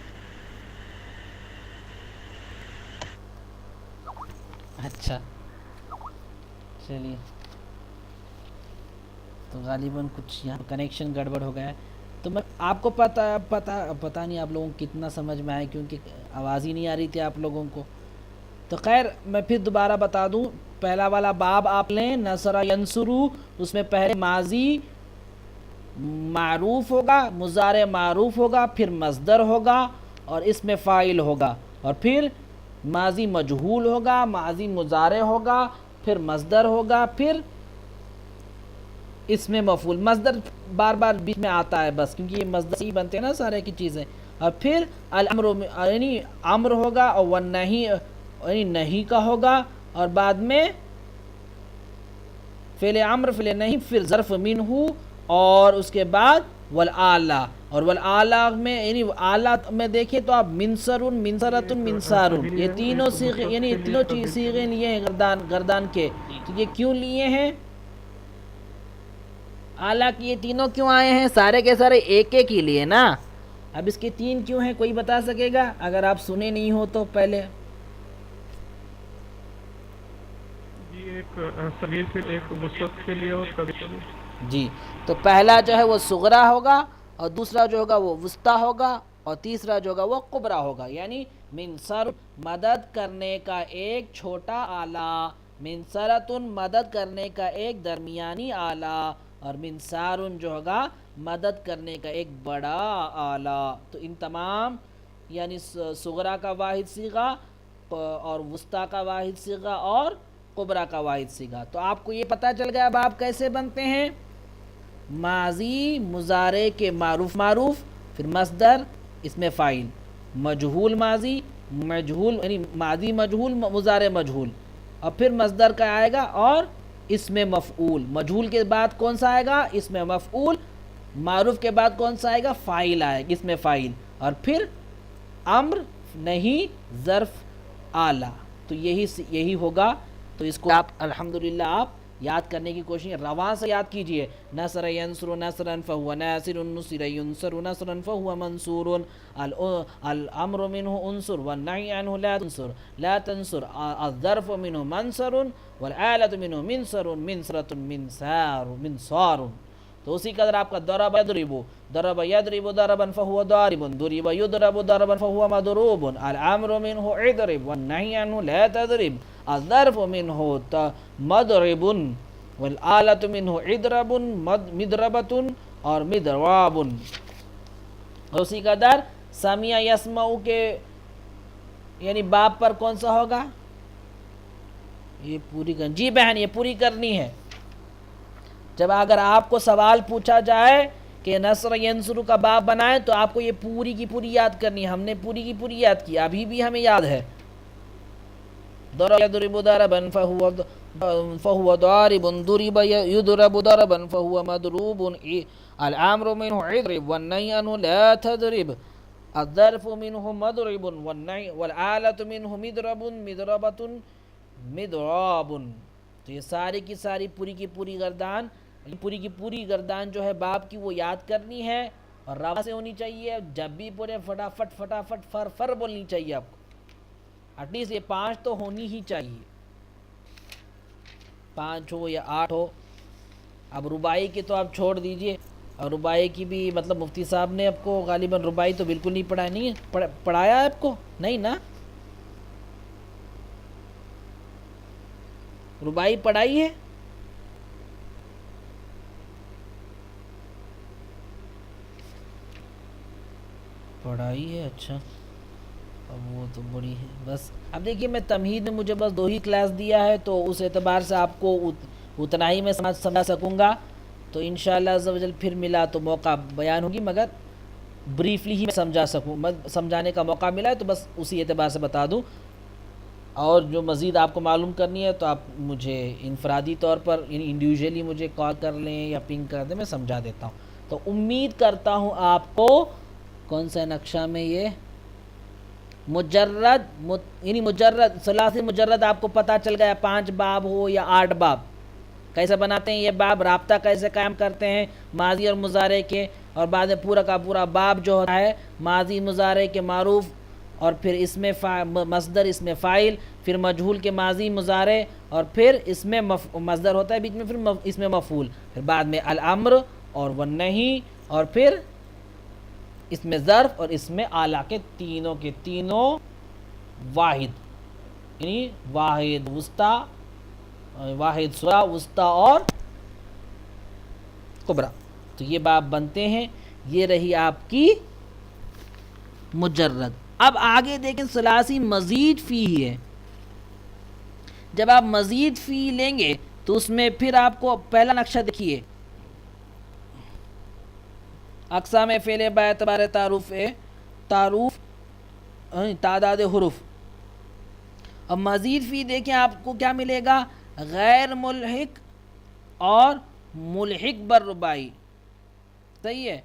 اچھا چلیے، تو غالباً کچھ یہاں کنیکشن گڑبڑ ہو گیا ہے، تو میں آپ کو پتہ نہیں آپ لوگوں کو کتنا سمجھ میں آئے، کیونکہ آواز ہی نہیں آ رہی تھی آپ لوگوں کو. تو خیر میں پھر دوبارہ بتا دوں، پہلا والا باب آپ لیں، نصر ینصرو، اس میں پہلے ماضی معروف ہوگا، مضارع معروف ہوگا، پھر مصدر ہوگا اور اس میں فاعل ہوگا، اور پھر ماضی مجہول ہوگا، ماضی مضارع ہوگا، پھر مصدر ہوگا، پھر اس میں مفعول. مصدر بار بار بیچ میں آتا ہے بس، کیونکہ یہ مصدر سے ہی بنتے ہیں نا سارے کی چیزیں. اور پھر الامر یعنی امر ہوگا، اور والنہی یعنی نہیں کا ہوگا، اور بعد میں فعل امر فعل نہیں، پھر ظرف منہ، اور اس کے بعد والآلہ. اور والآلہ میں یعنی آلہ میں دیکھیں تو آپ منصر، منصرۃ، منصار، یہ تینوں صیغے، یعنی تینوں صیغے لیے ہیں گردان کے. تو یہ کیوں لیے ہیں؟ آلہ کی یہ تینوں کیوں آئے ہیں؟ سارے کے سارے ایک ایک ہی لیے نا. اب اس کے تین کیوں ہیں، کوئی بتا سکے گا اگر آپ سنے نہیں ہو تو پہلے؟ ایک صغیر کے ایک وسط کے لیے اور کبھی کبھی. جی، تو پہلا جو ہے وہ صغرا ہوگا، اور دوسرا جو ہوگا وہ وسطیٰ ہوگا، اور تیسرا جو ہوگا وہ کبرا ہوگا. یعنی منصر مدد کرنے کا ایک چھوٹا آلہ، منصرتن مدد کرنے کا ایک درمیانی آلہ، اور منصارن جو ہوگا مدد کرنے کا ایک بڑا آلہ. تو ان تمام یعنی صغرا کا واحد صیغہ، اور وسطیٰ کا واحد صیغہ، اور کبرا کا واحد صیغہ. تو آپ کو یہ پتہ چل گیا اب آپ کیسے بنتے ہیں. ماضی مضارع کے معروف، پھر مصدر، اس میں فاعل، مجہول ماضی، مجہول یعنی ماضی مجہول، مضارع مجہول، اور پھر مصدر کا آئے گا، اور اس میں مفعول. مجہول کے بعد کون سا آئے گا؟ اس میں مفعول. معروف کے بعد کون سا آئے گا؟ فاعل آئے گا، اس میں فاعل، اور پھر امر نہیں ظرف آلہ. تو یہی ہوگا. تو اس کو آپ الحمدللہ آپ یاد کرنے کی کوشش رواں سے یاد کیجئے. نصر ینصر نصرا فہو ناصر، نصر ینصر نصرا فہو منصور، الامر منہ انصر والنہی عنہ لا تنصر، لا تنصر، الظرف منہ منصر والآلۃ منہ منصر، منصرۃ، منصار. تو اسی قدر آپ کا ضرب یضرب ضربا فهو ضارب، ضرب یضرب ضربا فهو مضروب، الامر منه اضرب والنهی عنه لا تضرب، الظرف منه مضرب والآلۃ منه اضرب، مضربۃ اور مضراب. اور اسی قدر سمع یسمع کے یعنی باب پر کون سا ہوگا؟ یہ پوری جی بہن یہ پوری کرنی ہے. جب اگر آپ کو سوال پوچھا جائے کہ نصر ینصر کا باب بنائے تو آپ کو یہ پوری کی پوری یاد کرنی ہے. ہم نے پوری کی پوری یاد کی، ابھی بھی ہمیں یاد ہے. ضرب یضرب ضربا فهو ضارب، ضرب یضرب ضربا فهو مضروب، الامر منه اضرب والنهی عنه لا تضرب، الظرف منه مضرب والآلۃ منه مضرب، مضربۃ، مضراب. تو یہ ساری کی ساری پوری کی پوری گردان جو ہے باب کی وہ یاد کرنی ہے، اور روا سے ہونی چاہیے. جب بھی پورے فٹافٹ فر بولنی چاہیے آپ کو. ایٹ لیسٹ یہ 5 تو ہونی ہی چاہیے، 5 ہو یا 8 ہو. اب رباعی کی تو آپ چھوڑ دیجئے، اور رباعی کی بھی مطلب مفتی صاحب نے آپ کو غالباً رباعی تو بالکل نہیں پڑھایا، نہیں ہے پڑھایا ہے آپ کو؟ نہیں نا، رباعی پڑھائی ہے؟ پڑھائی ہے، اچھا. اب وہ تو بڑی ہے بس. اب دیکھیے میں تمہید میں مجھے بس 2 ہی کلاس دیا ہے تو اس اعتبار سے آپ کو اتنا ہی میں سمجھا سکوں گا. تو انشاءاللہ عز و جل پھر ملا تو موقع بیان ہوگی، مگر بریفلی ہی میں سمجھا سکوں، سمجھانے کا موقع ملا ہے تو بس اسی اعتبار سے بتا دوں. اور جو مزید آپ کو معلوم کرنی ہے تو آپ مجھے انفرادی طور پر یعنی انڈیویجولی مجھے کال کر لیں یا پنگ کر دیں، میں سمجھا دیتا ہوں. تو امید کرتا ہوں آپ کو کون سا نقشہ میں یہ یعنی مجرد ثلاثی مجرد آپ کو پتہ چل گیا، 5 باب ہو یا 8 باب کیسے بناتے ہیں یہ باب، رابطہ کیسے قائم کرتے ہیں ماضی اور مضارع کے، اور بعد میں پورا کا پورا باب جو ہوتا ہے ماضی مضارع کے معروف، اور پھر اس میں مصدر اس میں فاعل، پھر مجہول کے ماضی مضارع، اور پھر اس میں مصدر ہوتا ہے بیچ میں، پھر اس میں مفعول، پھر بعد میں الامر اور والنہی، اور پھر اس میں ظرف اور اس میں اعلیٰ کے تینوں واحد، یعنی واحد وسطی، واحد صغریٰ وسطیٰ اور کبریٰ. تو یہ باب بنتے ہیں. یہ رہی آپ کی مجرد. اب آگے دیکھیں ثلاثی مزید فی ہے. جب آپ مزید فی لیں گے تو اس میں پھر آپ کو پہلا نقشہ دیکھیے، اقسام فعل با اعتبار تعارف تعداد حروف. اب مزید فی دیکھیں آپ کو کیا ملے گا، غیر ملحق اور ملحق بالرباعی. صحیح ہے،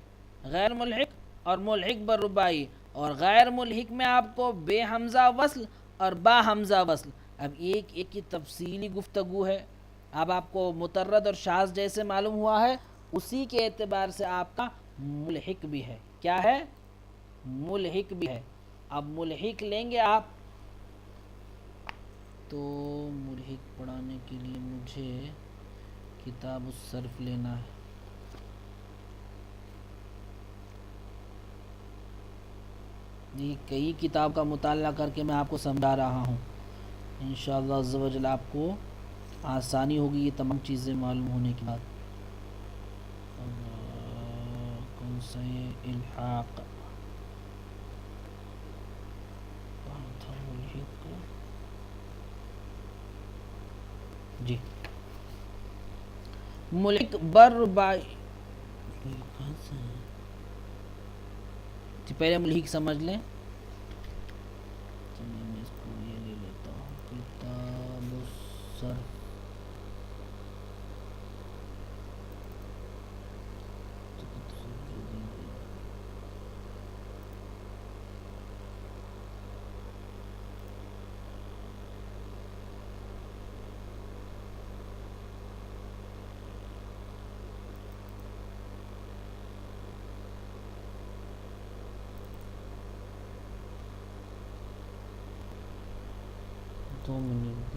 غیر ملحق اور ملحق بالرباعی، اور غیر ملحق میں آپ کو بے حمزہ وصل اور با حمزہ وصل. اب ایک کی تفصیلی گفتگو ہے. اب آپ کو مترد اور شاذ جیسے معلوم ہوا ہے، اسی کے اعتبار سے آپ کا ملحق بھی ہے. کیا ہے؟ ملحق بھی ہے. اب ملحق لیں گے آپ تو ملحق پڑھانے کے لیے مجھے کتاب الصرف لینا ہے. یہ کئی کتاب کا مطالعہ کر کے میں آپ کو سمجھا رہا ہوں. انشاءاللہ عز و جل آپ کو آسانی ہوگی یہ تمام چیزیں معلوم ہونے کے بعد. کون سا یہ الحاق جی ملحق بالرباعی. پہلے ملحق سمجھ لیں. میں اس کو یہ لے لیتا ہوں، کتاب الصرف. دو منٹ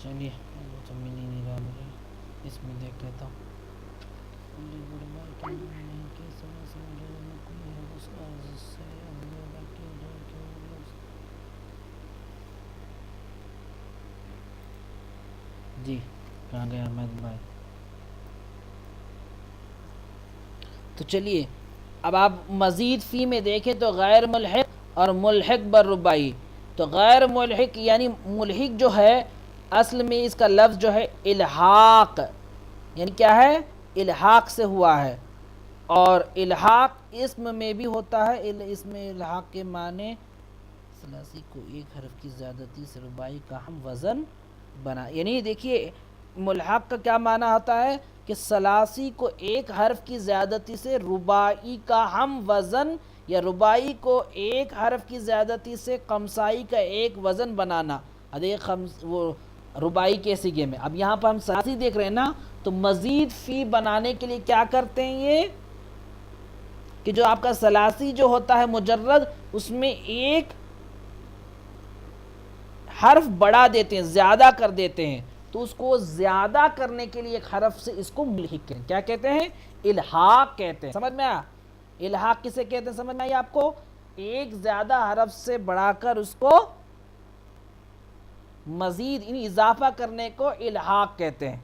چلیے تو مل ہی نہیں رہا مجھے، اس میں دیکھ لیتا ہوں. جی کہاں گیا احمد بھائی؟ تو چلیے اب آپ مزید فی میں دیکھیں تو غیر ملحق اور ملحق بالرباعی. تو غیر ملحق یعنی ملحق جو ہے اصل میں اس کا لفظ جو ہے الحاق، یعنی کیا ہے؟ الحاق سے ہوا ہے. اور الحاق اسم میں بھی ہوتا ہے. اسم الحاق کے معنی ثلاثی کو ایک حرف کی زیادتی سے رباعی کا ہم وزن بنا. یعنی دیکھیے ملحق کا کیا معنی ہوتا ہے کہ ثلاثی کو ایک حرف کی زیادتی سے رباعی کا ہم وزن یا رباعی کو ایک حرف کی زیادتی سے خمسائی کا ایک وزن بنانا. وہ رباعی کے سیغے میں. اب یہاں پر ہم ثلاثی دیکھ رہے ہیں نا، تو مزید فی بنانے کے لیے کیا کرتے ہیں یہ کہ جو آپ کا ثلاثی جو ہوتا ہے مجرد، اس میں ایک حرف بڑھا دیتے ہیں، زیادہ کر دیتے ہیں. تو اس کو زیادہ کرنے کے لیے ایک حرف سے اس کو ملحق کہتے ہیں. کیا کہتے ہیں؟ الحاق کہتے ہیں. سمجھ میں آیا؟ الحاق کسے کہتے ہیں سمجھ میں آئی آپ کو؟ ایک زیادہ حرف سے بڑھا کر اس کو مزید یعنی اضافہ کرنے کو الحاق کہتے ہیں.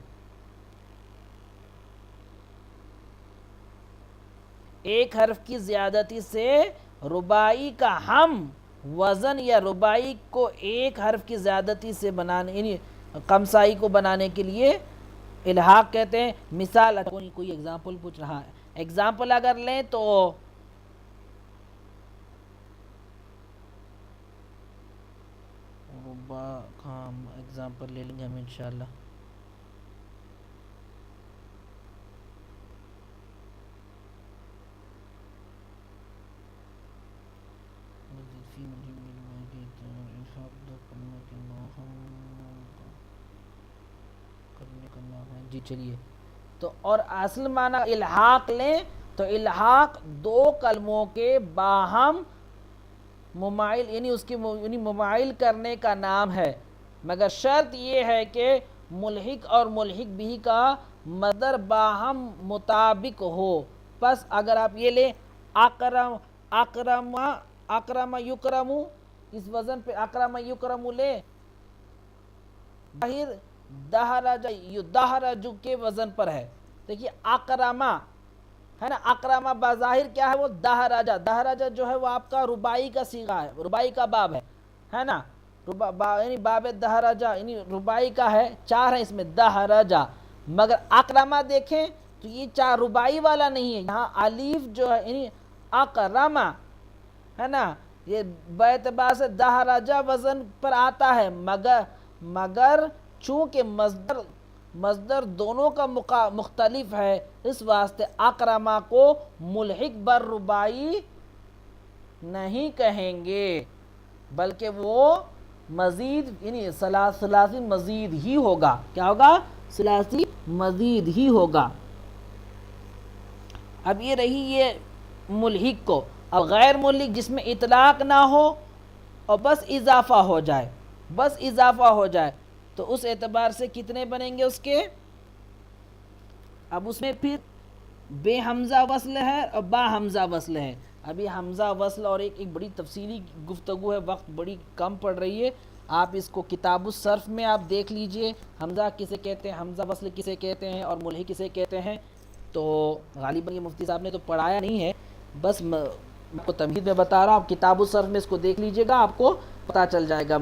ایک حرف کی زیادتی سے رباعی کا ہم وزن یا رباعی کو ایک حرف کی زیادتی سے بنانے یعنی خمسائی کو بنانے کے لیے الحاق کہتے ہیں. مثال کوئی ایگزامپل پوچھ رہا ہے. ایگزامپل اگر لیں تو ایگزامپل لے لیں گے ہم انشاءاللہ. جی چلیے. تو اور اصل معنی الحاق لیں تو الحاق دو کلموں کے باہم مماثل یعنی اس کی یعنی مماثل کرنے کا نام ہے، مگر شرط یہ ہے کہ ملحق اور ملحق بھی کا مصدر باہم مطابق ہو. پس اگر آپ یہ لیں اکرم یکرم، اس وزن پہ اکرم یکرم لیں، ظاہر دہرج یدہرج کے وزن پر ہے. دیکھیے اکرما ہے نا، اکرما بظاہر کیا ہے؟ وہ دہرجہ. دہرجہ جو ہے وہ آپ کا رباعی کا صیغہ ہے، رباعی کا باب ہے نا. یعنی باب دہرجہ یعنی رباعی کا ہے، چار ہیں اس میں دہرجہ. مگر اکرما دیکھیں تو یہ چار رباعی والا نہیں ہے. یہاں الف جو ہے یعنی اکرما ہے نا، یہ باعتبار سے دہرجہ وزن پر آتا ہے، مگر چونکہ مصدر دونوں کا مختلف ہے، اس واسطے اکرما کو ملحق بر رباعی نہیں کہیں گے، بلکہ وہ مزید یعنی ثلاثی مزید ہی ہوگا. کیا ہوگا؟ ثلاثی مزید ہی ہوگا. اب یہ رہی یہ ملحق کو. اب غیر ملحق جس میں اطلاق نہ ہو اور بس اضافہ ہو جائے تو اس اعتبار سے کتنے بنیں گے اس کے؟ اب اس میں پھر بے حمزہ وصل ہے اور با حمزہ وصل ہے. ابھی حمزہ وصل اور ایک بڑی تفصیلی گفتگو ہے، وقت بڑی کم پڑ رہی ہے. آپ اس کو کتاب الصرف میں آپ دیکھ لیجئے، حمزہ کسے کہتے ہیں، حمزہ وصل کسے کہتے ہیں اور ملحق کسے کہتے ہیں. تو غالباً یہ مفتی صاحب نے تو پڑھایا نہیں ہے، بس میں آپ کو تمہید میں بتا رہا ہوں. آپ کتاب الصرف میں اس کو دیکھ لیجئے گا، آپ کو پتہ چل جائے گا.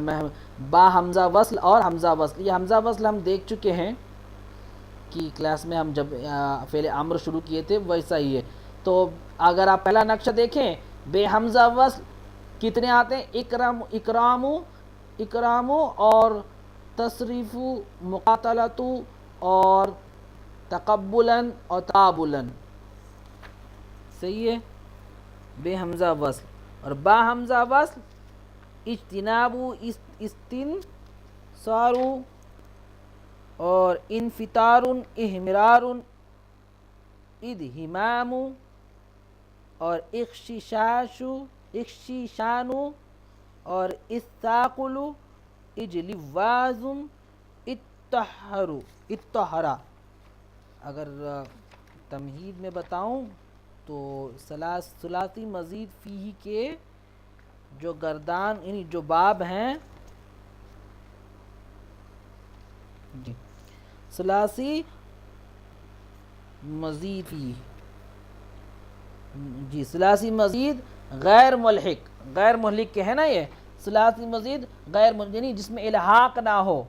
با حمزہ وصل اور حمزہ وصل، یہ حمزہ وصل ہم دیکھ چکے ہیں کی کلاس میں، ہم جب فعل امر شروع کیے تھے ویسا ہی ہے. تو اگر آپ پہلا نقشہ دیکھیں، بے حمزہ وصل کتنے آتے ہیں؟ اکرامو اور تصریف مقاتلتو اور تقبلاً اور تقابلاً. صحیح ہے؟ بے حمزہ وصل. اور با حمزہ وصل اجتنابو استنصارو اور انفطارن احمرارن ادہمامو اور اخشیشانو اور استاقلو اجلوازم اتحرا. اگر تمہید میں بتاؤں تو ثلاثی مزید فیہ کے جو گردان یعنی جو باب ہیں، جی ثلاثی مزید فیہ، جی ثلاثی مزید غیر ملحق کے ہے نا، یہ ثلاثی مزید غیر ملحق یعنی جس میں الحاق نہ ہو.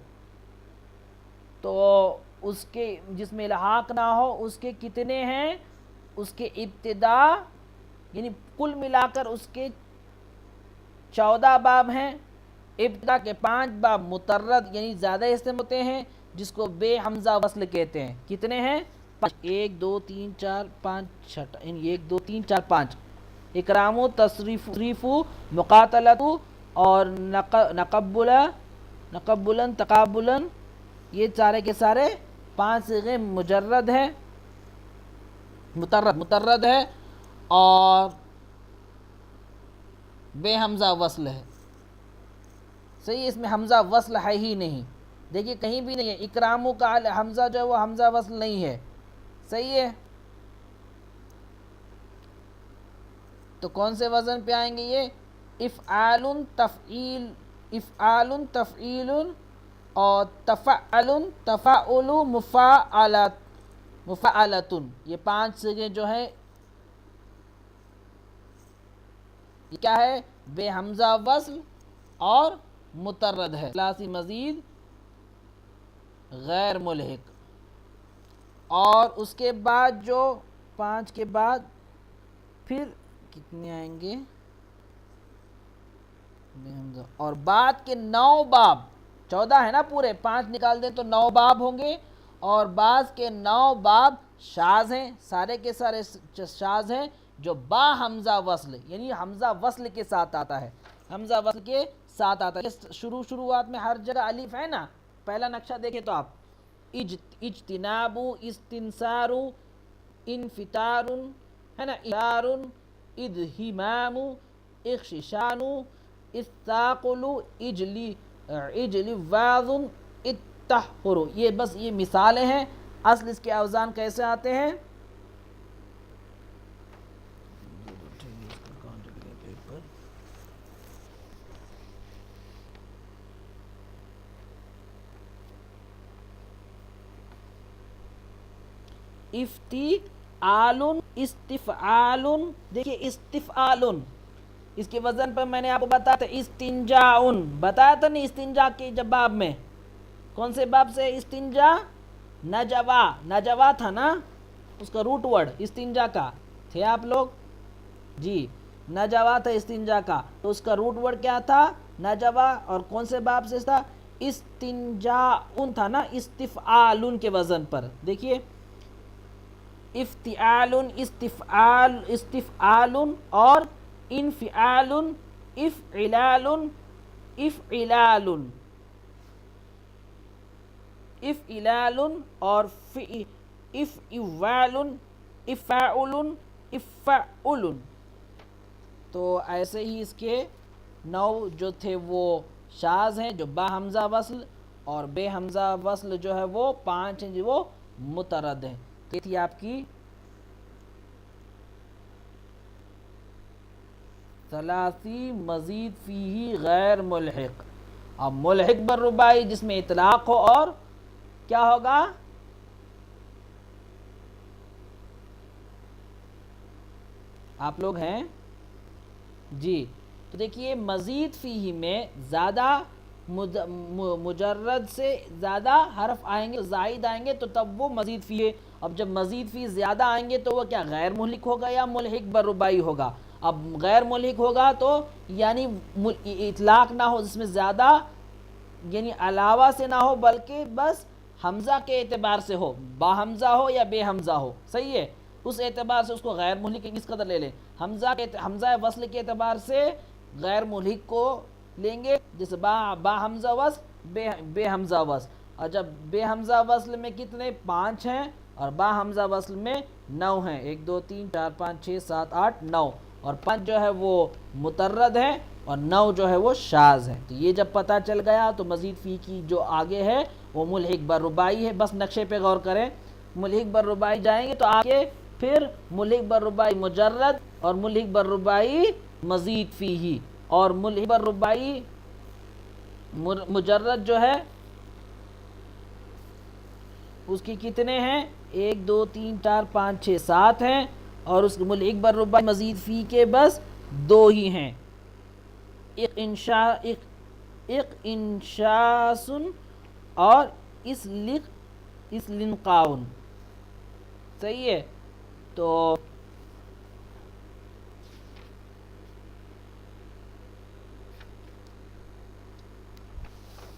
تو اس کے جس میں الحاق نہ ہو اس کے کتنے ہیں؟ اس کے ابتدا یعنی کل ملا کر اس کے 14 باب ہیں، ابتدا کے 5 باب مترد یعنی زیادہ حصے میں ہوتے ہیں جس کو بے حمزہ وصل کہتے ہیں۔ کتنے ہیں؟ 1 2 3 4 5 6 یعنی 1 2 3 4 5 اکرام و تصریف مقاتلت اور نقبلا تقابلا، یہ سارے کے سارے 5 صیغے مجرد ہے، مترد ہے اور بے حمزہ وصل ہے۔ صحیح، اس میں حمزہ وصل ہے ہی نہیں، دیکھیے کہیں بھی نہیں ہے، اکرامو کا حمزہ جو ہے وہ حمزہ وصل نہیں ہے۔ صحیح ہے، تو کون سے وزن پہ آئیں گے یہ؟ افعال تفعیل اور تفعل تفاعل مفاعلتن، یہ 5 صیغے جو ہیں یہ کیا ہے؟ بے حمزہ وصل اور مترد ہے، ثلاثی مزید غیر ملحق۔ اور اس کے بعد جو 5 کے بعد پھر کتنے آئیں گے؟ اور بعد کے 9 باب، 14 ہے نا پورے، 5 نکال دیں تو 9 باب ہوں گے، اور بعض کے 9 باب شاذ ہیں، سارے کے سارے شاذ ہیں جو با حمزہ وصل یعنی حمزہ وصل کے ساتھ آتا ہے، حمزہ وصل کے ساتھ آتا ہے۔ شروعات میں ہر جگہ الف ہے نا، پہلا نقشہ دیکھیں تو آپ، اجتناب، استنصار، انفطار ہے نا، اشار، ادہمام، اخششان، استاقل، اجلی واذ، التحر، یہ بس یہ مثالیں ہیں۔ اصل اس کے اوزان کیسے آتے ہیں؟ افتعال، استفعال، دیکھیے استفعال، اس کے وزن پر میں نے آپ کو بتایا تھا استنجاء، بتایا تھا نہیں استنجا کے جب باب میں، کون سے باب سے؟ استنجا، نجوا تھا نا اس کا روٹ ورڈ استنجا کا، تھے آپ لوگ؟ جی، نجوا تھا استنجا کا، تو اس کا روٹ ورڈ کیا تھا؟ نجوا، اور کون سے باب سے تھا؟ استنجاء تھا نا، استفعال کے وزن پر۔ دیکھیے افتعال، استفعال اور انفعال، افعلال، افعلال، افعلال اور افعال، افعال، افعل۔ تو ایسے ہی اس کے 9 جو تھے وہ شاذ ہیں جو با حمزہ وصل، اور بے حمزہ وصل جو ہے وہ 5 ہیں جو وہ مترد ہیں۔ یہ تھی آپ کی ثلاثی مزید فیہ غیر ملحق۔ اب ملحق بالرباعی جس میں اطلاق ہو اور کیا ہوگا؟ آپ لوگ ہیں جی، تو دیکھیے مزید فیہ میں زیادہ مجرد سے زیادہ حرف آئیں گے، زائد آئیں گے تو تب وہ مزید فیہ۔ اب جب مزید فیہ زیادہ آئیں گے تو وہ کیا غیر ملحق ہوگا یا ملحق بالرباعی ہوگا؟ اب غیر ملحق ہوگا تو یعنی اطلاق نہ ہو، جس میں زیادہ یعنی علاوہ سے نہ ہو بلکہ بس حمزہ کے اعتبار سے ہو، با حمزہ ہو یا بے حمزہ ہو، صحیح ہے، اس اعتبار سے اس کو غیر ملحق کس قدر لے لیں؟ حمزہ وصل کے اعتبار سے غیر ملحق کو لیں گے، جیسے با حمزہ وصل، بے حمزہ وصل، اور جب بے حمزہ وصل میں کتنے؟ 5 ہیں، اور با حمزہ وصل میں 9 ہیں، 1 2 3 4 5 6 7 8 9، اور 5 جو ہے وہ مترد ہے اور 9 جو ہے وہ شاذ ہے۔ تو یہ جب پتہ چل گیا تو مزید فی کی جو آگے ہے وہ ملحق بالرباعی ہے۔ بس نقشے پہ غور کریں، ملحق بالرباعی جائیں گے تو آگے پھر ملحق بالرباعی مجرد اور ملحق بالرباعی مزید فیہ، اور ملحق بالرباعی مجرد جو ہے اس کی کتنے ہیں؟ 1 2 3 4 5 6 7 ہیں، اور اس ملحق بالرباعی مزید فی کے بس 2 ہی ہیں، ایک انشاس اور اس لنقاؤن. صحیح ہے. تو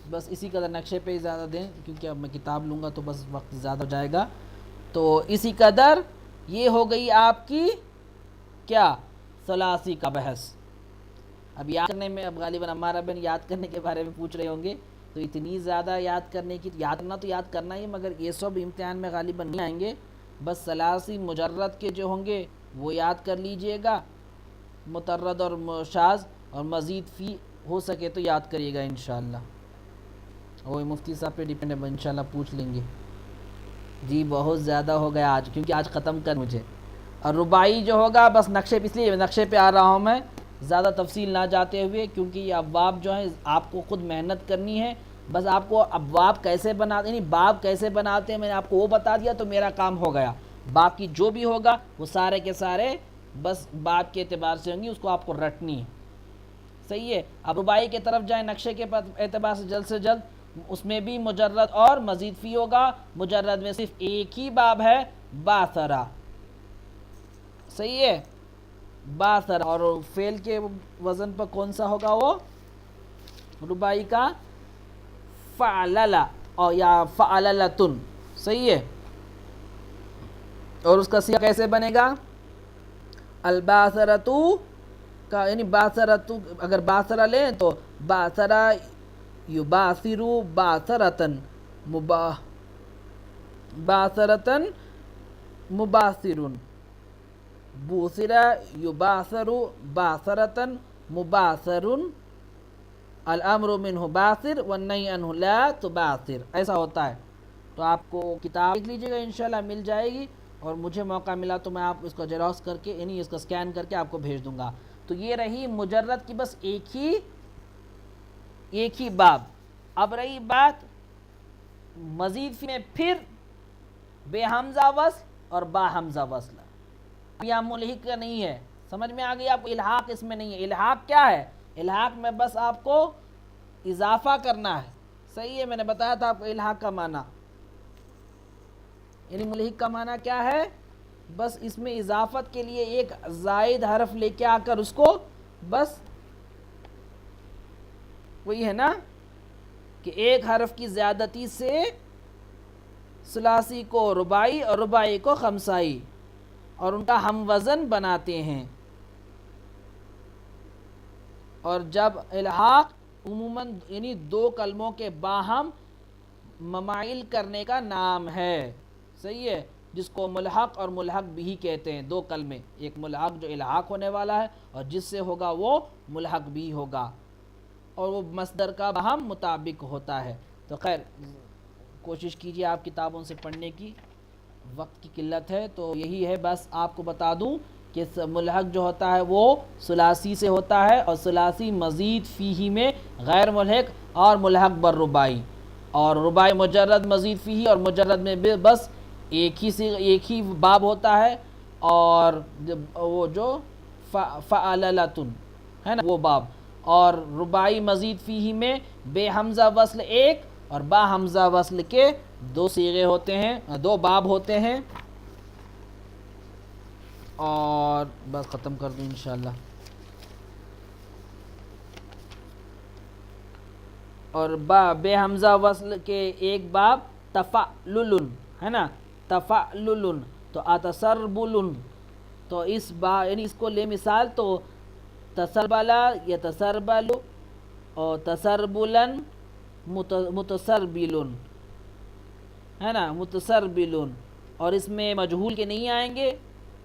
بس اسی قدر نقشے پہ ہی زیادہ دیں کیونکہ اب میں کتاب لوں گا تو بس وقت زیادہ ہو جائے گا. تو اسی قدر یہ ہو گئی آپ کی کیا ثلاثی کا بحث. اب یاد کرنے میں اب غالباً ہمارا بہن یاد کرنے کے بارے میں پوچھ رہے ہوں گے تو اتنی زیادہ یاد کرنے کی یاد کرنا تو یاد کرنا ہی مگر یہ سب امتحان میں غالباً نہیں آئیں گے. بس ثلاثی مجرد کے جو ہوں گے وہ یاد کر لیجئے گا, مترد اور شاذ, اور مزید فی ہو سکے تو یاد کریے گا انشاءاللہ. وہ مفتی صاحب پہ ڈیپینڈ ہے, انشاءاللہ پوچھ لیں گے. جی بہت زیادہ ہو گیا آج کیونکہ آج ختم کر مجھے. اور رباعی جو ہوگا بس نقشے پہ, اس لیے نقشے پہ آ رہا ہوں میں زیادہ تفصیل نہ جاتے ہوئے کیونکہ یہ ابواب جو ہیں آپ کو خود محنت کرنی ہے. بس آپ کو ابواب کیسے بناتے یعنی باب کیسے بناتے ہیں میں نے آپ کو وہ بتا دیا تو میرا کام ہو گیا. باقی جو بھی ہوگا وہ سارے کے سارے بس باب کے اعتبار سے ہوں گی, اس کو آپ کو رٹنی ہے. صحیح ہے. اب رباعی کی طرف جائیں نقشے کے اعتبار سے جلد, اس میں بھی مجرد اور مزید فی ہوگا. مجرد میں صرف ایک ہی باب ہے باثرا. صحیح ہے. باثرا. اور فعل کے وزن پر کون سا ہوگا وہ رباعی کا فعللا اور یا فعللتن. صحیح ہے. اور اس کا صیغہ کیسے بنے گا الباثرتو کا, یعنی باثرتو اگر باثرہ لیں تو باثرہ یباثرو باثرتن باثرتن مباثرن, بوثرہ یباثرو باثرتن مباثرن, الامر منہ باثر والنہی عنہ لا تباثر. ایسا ہوتا ہے. تو آپ کو کتاب لکھ لیجئے گا انشاءاللہ مل جائے گی, اور مجھے موقع ملا تو میں آپ اس کو جیروکس کر کے یعنی اس کا سکین کر کے آپ کو بھیج دوں گا. تو یہ رہی مجرد کی بس ایک ہی باب. اب رہی بات مزید فی میں پھر بے حمزہ وصل اور با حمزہ وصل. یہاں ملحق کا نہیں ہے, سمجھ میں آ گئی آپ کو. الحاق اس میں نہیں ہے. الحاق کیا ہے؟ الحاق میں بس آپ کو اضافہ کرنا ہے. صحیح ہے. میں نے بتایا تھا آپ کو الحاق کا معنی, یعنی ملحق کا معنی کیا ہے, بس اس میں اضافت کے لیے ایک زائد حرف لے کے آ کر اس کو بس وہی ہے نا کہ ایک حرف کی زیادتی سے ثلاثی کو رباعی اور رباعی کو خمسائی اور ان کا ہم وزن بناتے ہیں. اور جب الحاق عموماً یعنی دو کلموں کے باہم مماثل کرنے کا نام ہے. صحیح ہے. جس کو ملحق اور ملحق بھی کہتے ہیں. دو کلمے, ایک ملحق جو الحاق ہونے والا ہے اور جس سے ہوگا وہ ملحق بھی ہوگا, اور وہ مصدر کا باہم مطابق ہوتا ہے. تو خیر کوشش کیجیے آپ کتابوں سے پڑھنے کی, وقت کی قلت ہے تو یہی ہے. بس آپ کو بتا دوں کہ ملحق جو ہوتا ہے وہ ثلاثی سے ہوتا ہے, اور ثلاثی مزید فیہ میں غیر ملحق اور ملحق بر رباعی, اور رباعی مجرد مزید فیہ اور مجرد میں بس ایک ہی باب ہوتا ہے, اور وہ جو فعللتن ہے نا وہ باب, اور رباعی مزید فیہ میں بے حمزہ وصل ایک اور با حمزہ وصل کے دو صیغے ہوتے ہیں, دو باب ہوتے ہیں. اور بس ختم کر دوں انشاءاللہ. اور بے حمزہ وصل کے ایک باب تفعلل ہے نا, تفعلل تو اتسربل, تو اس یعنی اس کو لے مثال تو تسربلا یا تسربل اور تسربلن متسربلن ہے نا, متسربلن. اور اس میں مجہول کے نہیں آئیں گے,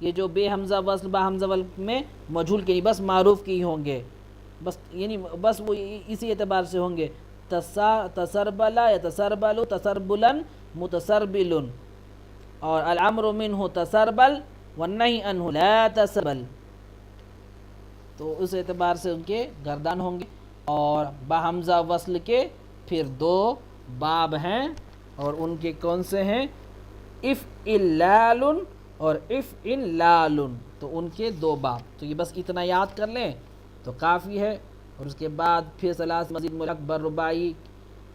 یہ جو بے حمزہ وصل با حمزہ وصل میں مجہول کے نہیں بس معروف کے ہی ہوں گے, بس یعنی بس وہ اسی اعتبار سے ہوں گے. تسربلا یا تسربل تسربلن متسربلن, اور الامر منہ تسربل والنہی عنہ لا تسربل, تو اس اعتبار سے ان کے گردان ہوں گے. اور با حمزہ وصل کے پھر دو باب ہیں, اور ان کے کون سے ہیں افعلال اور افعلال, تو ان کے دو باب. تو یہ بس اتنا یاد کر لیں تو کافی ہے. اور اس کے بعد پھر ثلاث مزید ملحق بر رباعی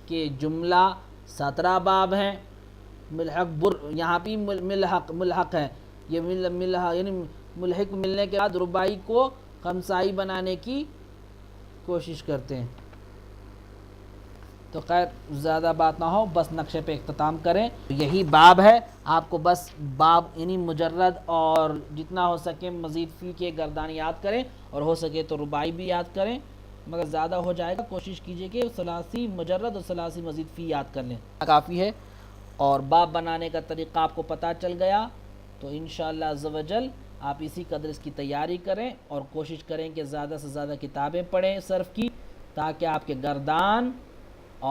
کے جملہ 17 باب ہیں, ملحق یہاں بھی ملحق ہے، یہ یعنی ملحق ملنے کے بعد رباعی کو خمسائی بنانے کی کوشش کرتے ہیں۔ تو خیر زیادہ بات نہ ہو، بس نقشے پہ اختتام کریں۔ یہی باب ہے، آپ کو بس باب یعنی مجرد اور جتنا ہو سکے مزید فی کے گردان یاد کریں، اور ہو سکے تو رباعی بھی یاد کریں، مگر زیادہ ہو جائے گا کوشش کیجئے کہ ثلاثی مجرد اور ثلاثی مزید فی یاد کر لیں، کافی ہے۔ اور باب بنانے کا طریقہ آپ کو پتہ چل گیا، تو انشاءاللہ عز و جل آپ اسی قدر اس کی تیاری کریں اور کوشش کریں کہ زیادہ سے زیادہ کتابیں پڑھیں صرف کی، تاکہ آپ کے گردان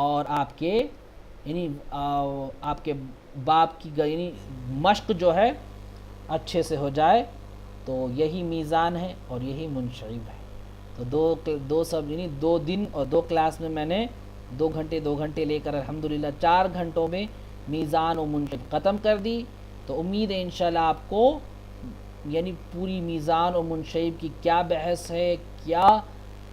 اور آپ کے یعنی آپ کے باب کی یعنی مشق جو ہے اچھے سے ہو جائے۔ تو یہی میزان ہے اور یہی منشعب ہے۔ تو یعنی 2 دن اور 2 کلاس میں میں نے 2 گھنٹے لے کر الحمدللہ 4 گھنٹوں میں میزان و منشعب ختم کر دی۔ تو امید ہے انشاءاللہ آپ کو یعنی پوری میزان و منشعب کی کیا بحث ہے، کیا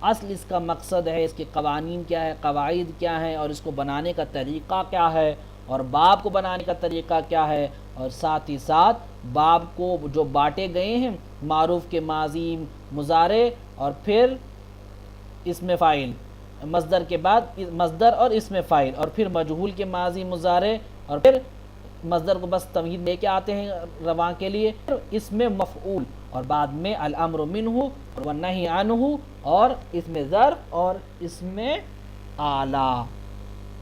اصل اس کا مقصد ہے، اس کے قوانین کیا ہے، قواعد کیا ہیں، اور اس کو بنانے کا طریقہ کیا ہے، اور باب کو بنانے کا طریقہ کیا ہے، اور ساتھ ہی ساتھ باب کو جو بانٹے گئے ہیں معروف کے ماضی مضارع اور پھر اسم فاعل، مصدر کے بعد مصدر اور اسم فاعل، اور پھر مجہول کے ماضی مضارع، اور پھر مصدر کو بس تمہید لے کے آتے ہیں رواں کے لیے، اس میں مفعول، اور بعد میں الامر منہ والنہی عنہ، اور اس میں ظرف اور اس میں اعلیٰ۔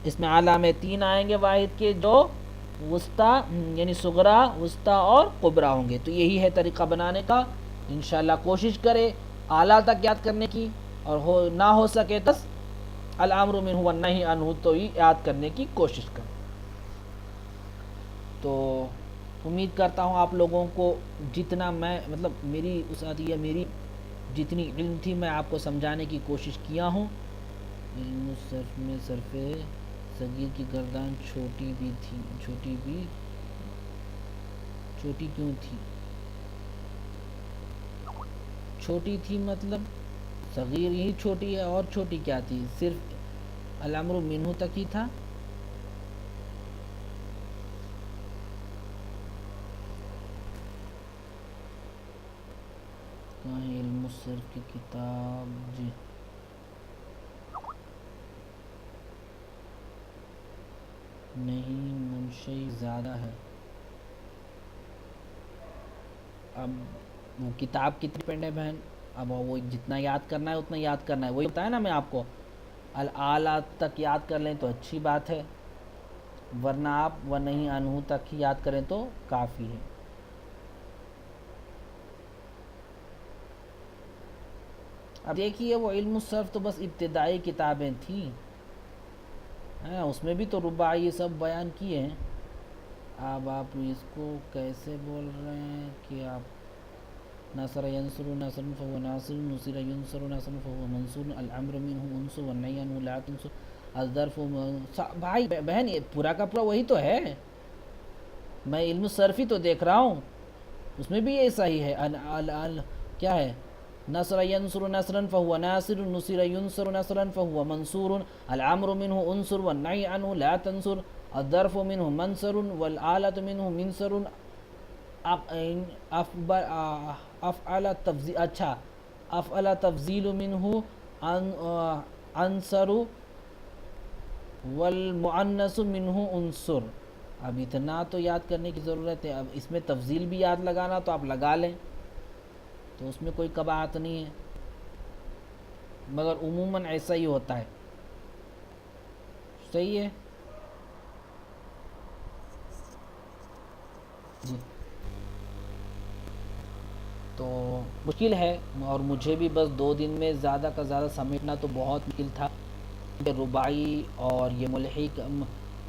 اس میں اعلیٰ میں 3 آئیں گے واحد کے، جو وسطیٰ یعنی صغریٰ، وسطیٰ اور کبریٰ ہوں گے۔ تو یہی ہے طریقہ بنانے کا۔ انشاءاللہ کوشش کرے اعلیٰ تک یاد کرنے کی، اور نہ ہو سکے تو الامر منہ والنہی عنہ تو ہی یاد کرنے کی کوشش کریں۔ تو امید کرتا ہوں آپ لوگوں کو جتنا میں میری اساتذہ میری جتنی علم تھی میں آپ کو سمجھانے کی کوشش کیا ہوں۔ علم الصرف میں صرف صغیر کی گردان چھوٹی کیوں تھی؟ چھوٹی تھی مطلب صغیر یہی چھوٹی ہے، اور چھوٹی کیا تھی؟ صرف الامر منہ تک ہی تھا۔ کہاں ہے علم الصرف کی کتاب؟ جی نہیں، منشئی زیادہ ہے۔ اب وہ کتاب کتنی پینڈ ہے بہن، اب وہ جتنا یاد کرنا ہے اتنا یاد کرنا ہے، وہی ہوتا ہے نا میں آپ کو الاعلیٰ تک یاد کر لیں تو اچھی بات ہے، ورنہ آپ ونہی عنہ تک ہی یاد کریں تو کافی ہے۔ اب دیکھیے وہ علم الصرف تو بس ابتدائی کتابیں تھیں، اس میں بھی تو رباعی یہ سب بیان کیے ہیں۔ اب آپ اس کو کیسے بول رہے ہیں کہ آپ نصر ینصر نصر فهو ناصر، نصر ینصر نصر فهو منصور، الامر منہ انصر والنہی عنہ لا تنصر، الظرف بھائی بہن یہ پورا کا پورا وہی تو ہے، میں علم الصرف ہی تو دیکھ رہا ہوں، اس میں بھی ایسا ہی ہے۔ کیا ہے؟ نصر ینصر نصرا فهو ناصر، نصر ینصر نصرا فهو منصور، الامر منہ انصر والنہی عنہ لا تنصر، الظرف منہ منصر والآلۃ منہ منصر، افعل تفضیل، اچھا افعل تفضیل منہ انصر والمؤنث منہ انصر۔ اب اتنا تو یاد کرنے کی ضرورت ہے، اب اس میں تفضیل بھی یاد لگانا تو آپ لگا لیں، تو اس میں کوئی قباحت نہیں ہے، مگر عموماً ایسا ہی ہوتا ہے۔ صحیح ہے جی۔ تو مشکل ہے، اور مجھے بھی بس 2 دن میں زیادہ کا زیادہ سمیٹنا تو بہت مشکل تھا، رباعی اور یہ ملحق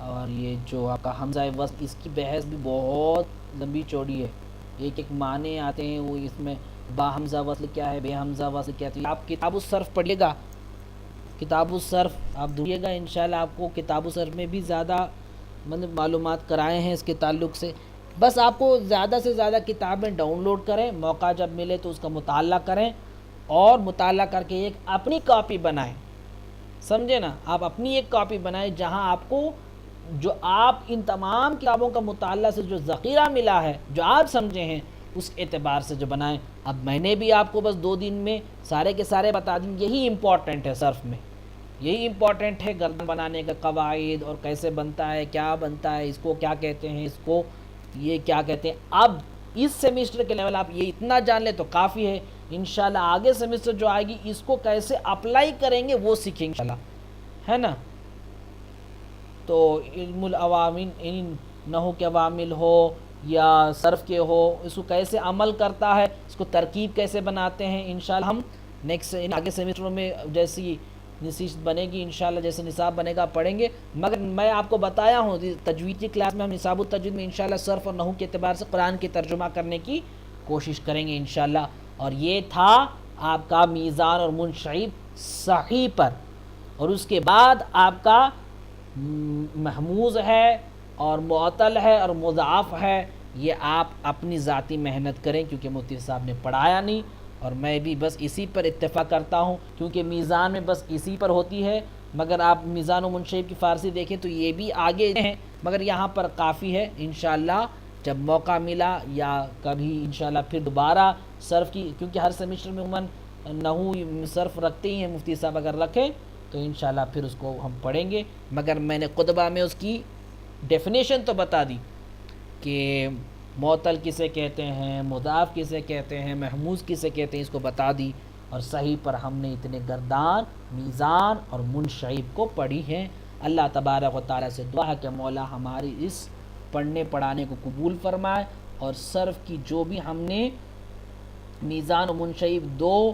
اور یہ جو آپ کا حمزہ وصل، اس کی بحث بھی بہت لمبی چوڑی ہے، ایک معنی آتے ہیں، وہ اس میں با حمزہ وصل کیا ہے، بے حمزہ وصل کیا ہے۔ آپ کتاب الصرف پڑھیے گا، کتاب الصرف آپ ڈھونڈیے گا، انشاءاللہ آپ کو کتاب الصرف میں بھی زیادہ معلومات کرائے ہیں اس کے تعلق سے۔ بس آپ کو زیادہ سے زیادہ کتابیں ڈاؤن لوڈ کریں، موقع جب ملے تو اس کا مطالعہ کریں، اور مطالعہ کر کے ایک اپنی کاپی بنائیں، سمجھے نا، آپ اپنی ایک کاپی بنائیں جہاں آپ کو جو آپ ان تمام کتابوں کا مطالعہ سے جو ذخیرہ ملا ہے، جو آپ سمجھے ہیں، اس اعتبار سے جو بنائیں۔ اب میں نے بھی آپ کو بس 2 دن میں سارے کے سارے بتا دیں، یہی امپورٹنٹ ہے صرف میں، یہی امپورٹنٹ ہے گردن بنانے کا قواعد اور کیسے بنتا ہے، کیا بنتا ہے، اس کو کیا کہتے ہیں، اس کو یہ کیا کہتے ہیں۔ اب اس سیمسٹر کے لیول آپ یہ اتنا جان لیں تو کافی ہے۔ انشاءاللہ آگے سیمسٹر جو آئے گی اس کو کیسے اپلائی کریں گے وہ سیکھیں گے انشاءاللہ، ہے نا۔ تو علم العوامل، نحو کے عوامل ہو یا صرف کے ہو، اس کو کیسے عمل کرتا ہے، اس کو ترکیب کیسے بناتے ہیں، انشاءاللہ ہم نیکسٹ آگے سیمسٹروں میں جیسی نصیحت بنے گی انشاءاللہ، جیسے نصاب بنے گا پڑھیں گے۔ مگر میں آپ کو بتایا ہوں تجوید کی کلاس میں ہم نصاب التجوید میں انشاءاللہ صرف اور نحو کے اعتبار سے قرآن کے ترجمہ کرنے کی کوشش کریں گے انشاءاللہ۔ اور یہ تھا آپ کا میزان اور منشعب صحیح پر، اور اس کے بعد آپ کا محموز ہے اور معطل ہے اور مضاعف ہے۔ یہ آپ اپنی ذاتی محنت کریں، کیونکہ مفتی صاحب نے پڑھایا نہیں، اور میں بھی بس اسی پر اتفاق کرتا ہوں، کیونکہ میزان میں بس اسی پر ہوتی ہے۔ مگر آپ میزان و منشعب کی فارسی دیکھیں تو یہ بھی آگے ہیں، مگر یہاں پر کافی ہے۔ انشاءاللہ جب موقع ملا یا کبھی انشاءاللہ پھر دوبارہ صرف کی، کیونکہ ہر سیمسٹر میں عموماً نحو صرف رکھتے ہی ہیں مفتی صاحب، اگر رکھیں تو انشاءاللہ پھر اس کو ہم پڑھیں گے۔ مگر میں نے خطبہ میں اس کی ڈیفینیشن تو بتا دی کہ معطل کسے کہتے ہیں، مضاف کسے کہتے ہیں، محموز کسے کہتے ہیں، اس کو بتا دی۔ اور صحیح پر ہم نے اتنے گردان، میزان اور منشعب کو پڑھی ہیں۔ اللہ تبارک و تعالیٰ سے دعا ہے کہ مولا ہماری اس پڑھنے پڑھانے کو قبول فرمائے، اور صرف کی جو بھی ہم نے میزان و منشعب 2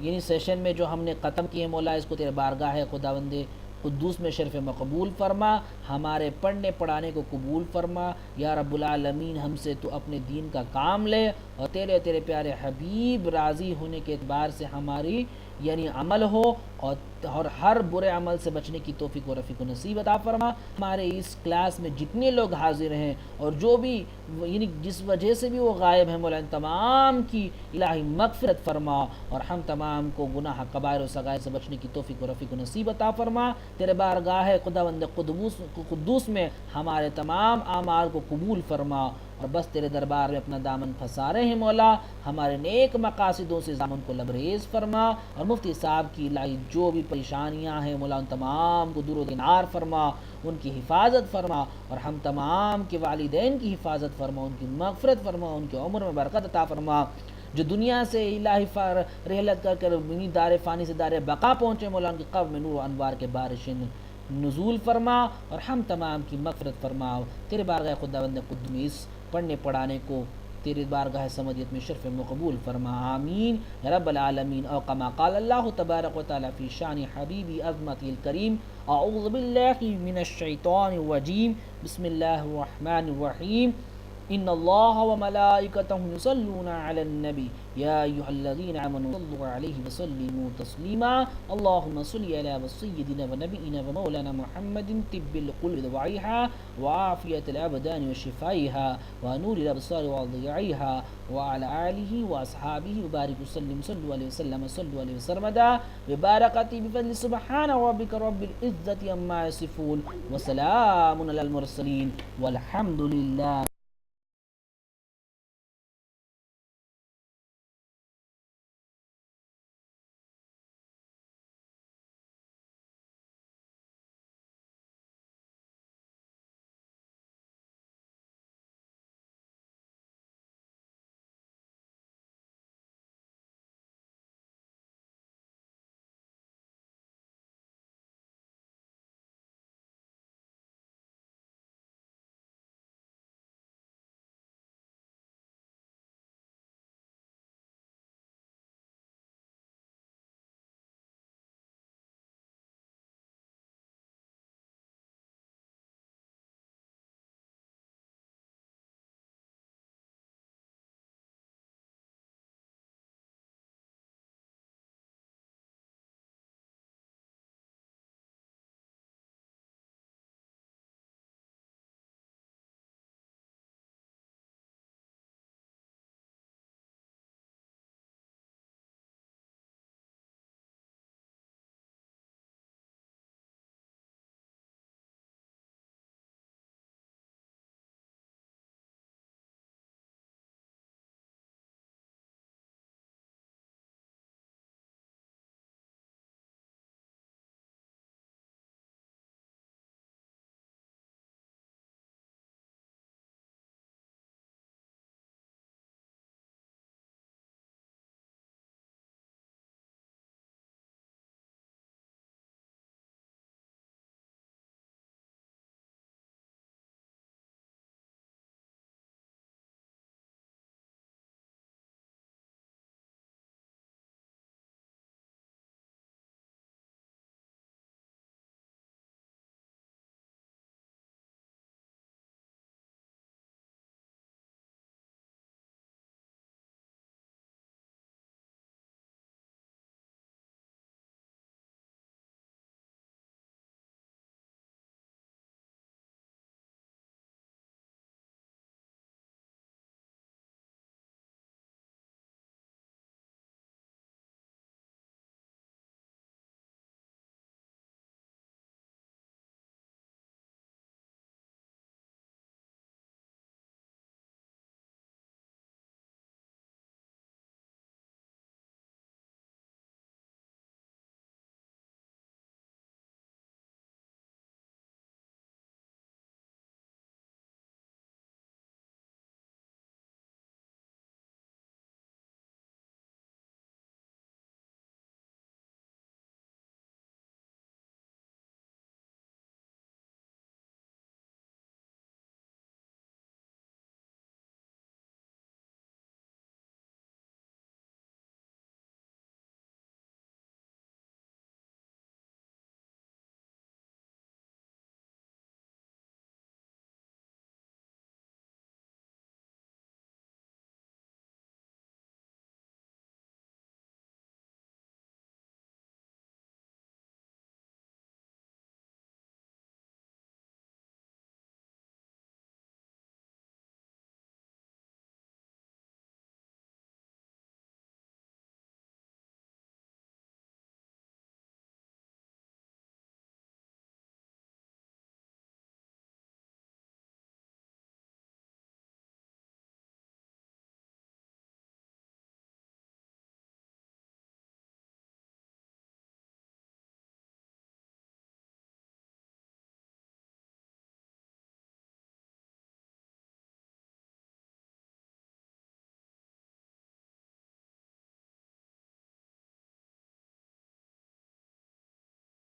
یعنی سیشن میں جو ہم نے ختم کیے، مولا اس کو تیرے بارگاہ خداوند قدوس میں شرف مقبول فرما، ہمارے پڑھنے پڑھانے کو قبول فرما یا رب العالمین۔ ہم سے تو اپنے دین کا کام لے، اور تیرے پیارے حبیب راضی ہونے کے اعتبار سے ہماری یعنی عمل ہو، اور ہر برے عمل سے بچنے کی توفیق و رفیق و نصیب عطا فرما۔ ہمارے اس کلاس میں جتنے لوگ حاضر ہیں اور جو بھی یعنی جس وجہ سے بھی وہ غائب ہیں، مولا تمام کی الہی مغفرت فرما، اور ہم تمام کو گناہ کبائر و صغائر سے بچنے کی توفیق و رفیق و نصیب عطا فرما۔ تیرے بارگاہ خداوند قدوس میں ہمارے تمام اعمال کو قبول فرما، اور بس تیرے دربار میں اپنا دامن پھنسا رہے ہیں مولا، ہمارے نیک مقاصدوں سے دامن کو لبریز فرما، اور مفتی صاحب کی الہی جو بھی پریشانیاں ہیں مولا ان تمام کو دور و دینار فرما، ان کی حفاظت فرما، اور ہم تمام کے والدین کی حفاظت فرما، ان کی مغفرت فرما، ان کی عمر میں برکت عطا فرما۔ جو دنیا سے الہی رحلت کر کر دار فانی سے دار بقا پہنچے، مولا ان کی قبر میں نور و انوار کے بارشیں نزول فرما، اور ہم تمام کی مغفرت فرما۔ تیرے بارگاہ خداوند قدوس میں اس پڑھنے پڑھانے کو تیرے بارگاہ سمدیت میں شرف مقبول فرما، آمین یا رب العالمین۔ او کما قال اللہ تبارک و تعالی فی شان حبیبی عظمتہ الکریم، اعوذ باللہ من الشیطان الرجیم، بسم اللہ الرحمن الرحیم، ان اللہ وملائکتہ یصلون علی النبی یا ایھا الذین آمنوا صلوا علیہ وسلموا تسلیما، اللہم صل علی سیدنا ونبینا ومولانا محمد طب القلوب دواعیہا وعافیۃ الابدان وشفائیہا ونور الابصار وضیاعیہا وعلی آلہ واصحابہ وبارک وسلم، صلوا علیہ وسلم، صلوا علیہ وسرمدا ببارکتی بفضل سبحان ربک رب العزة عما یصفون وسلام علی المرسلین والحمد للہ۔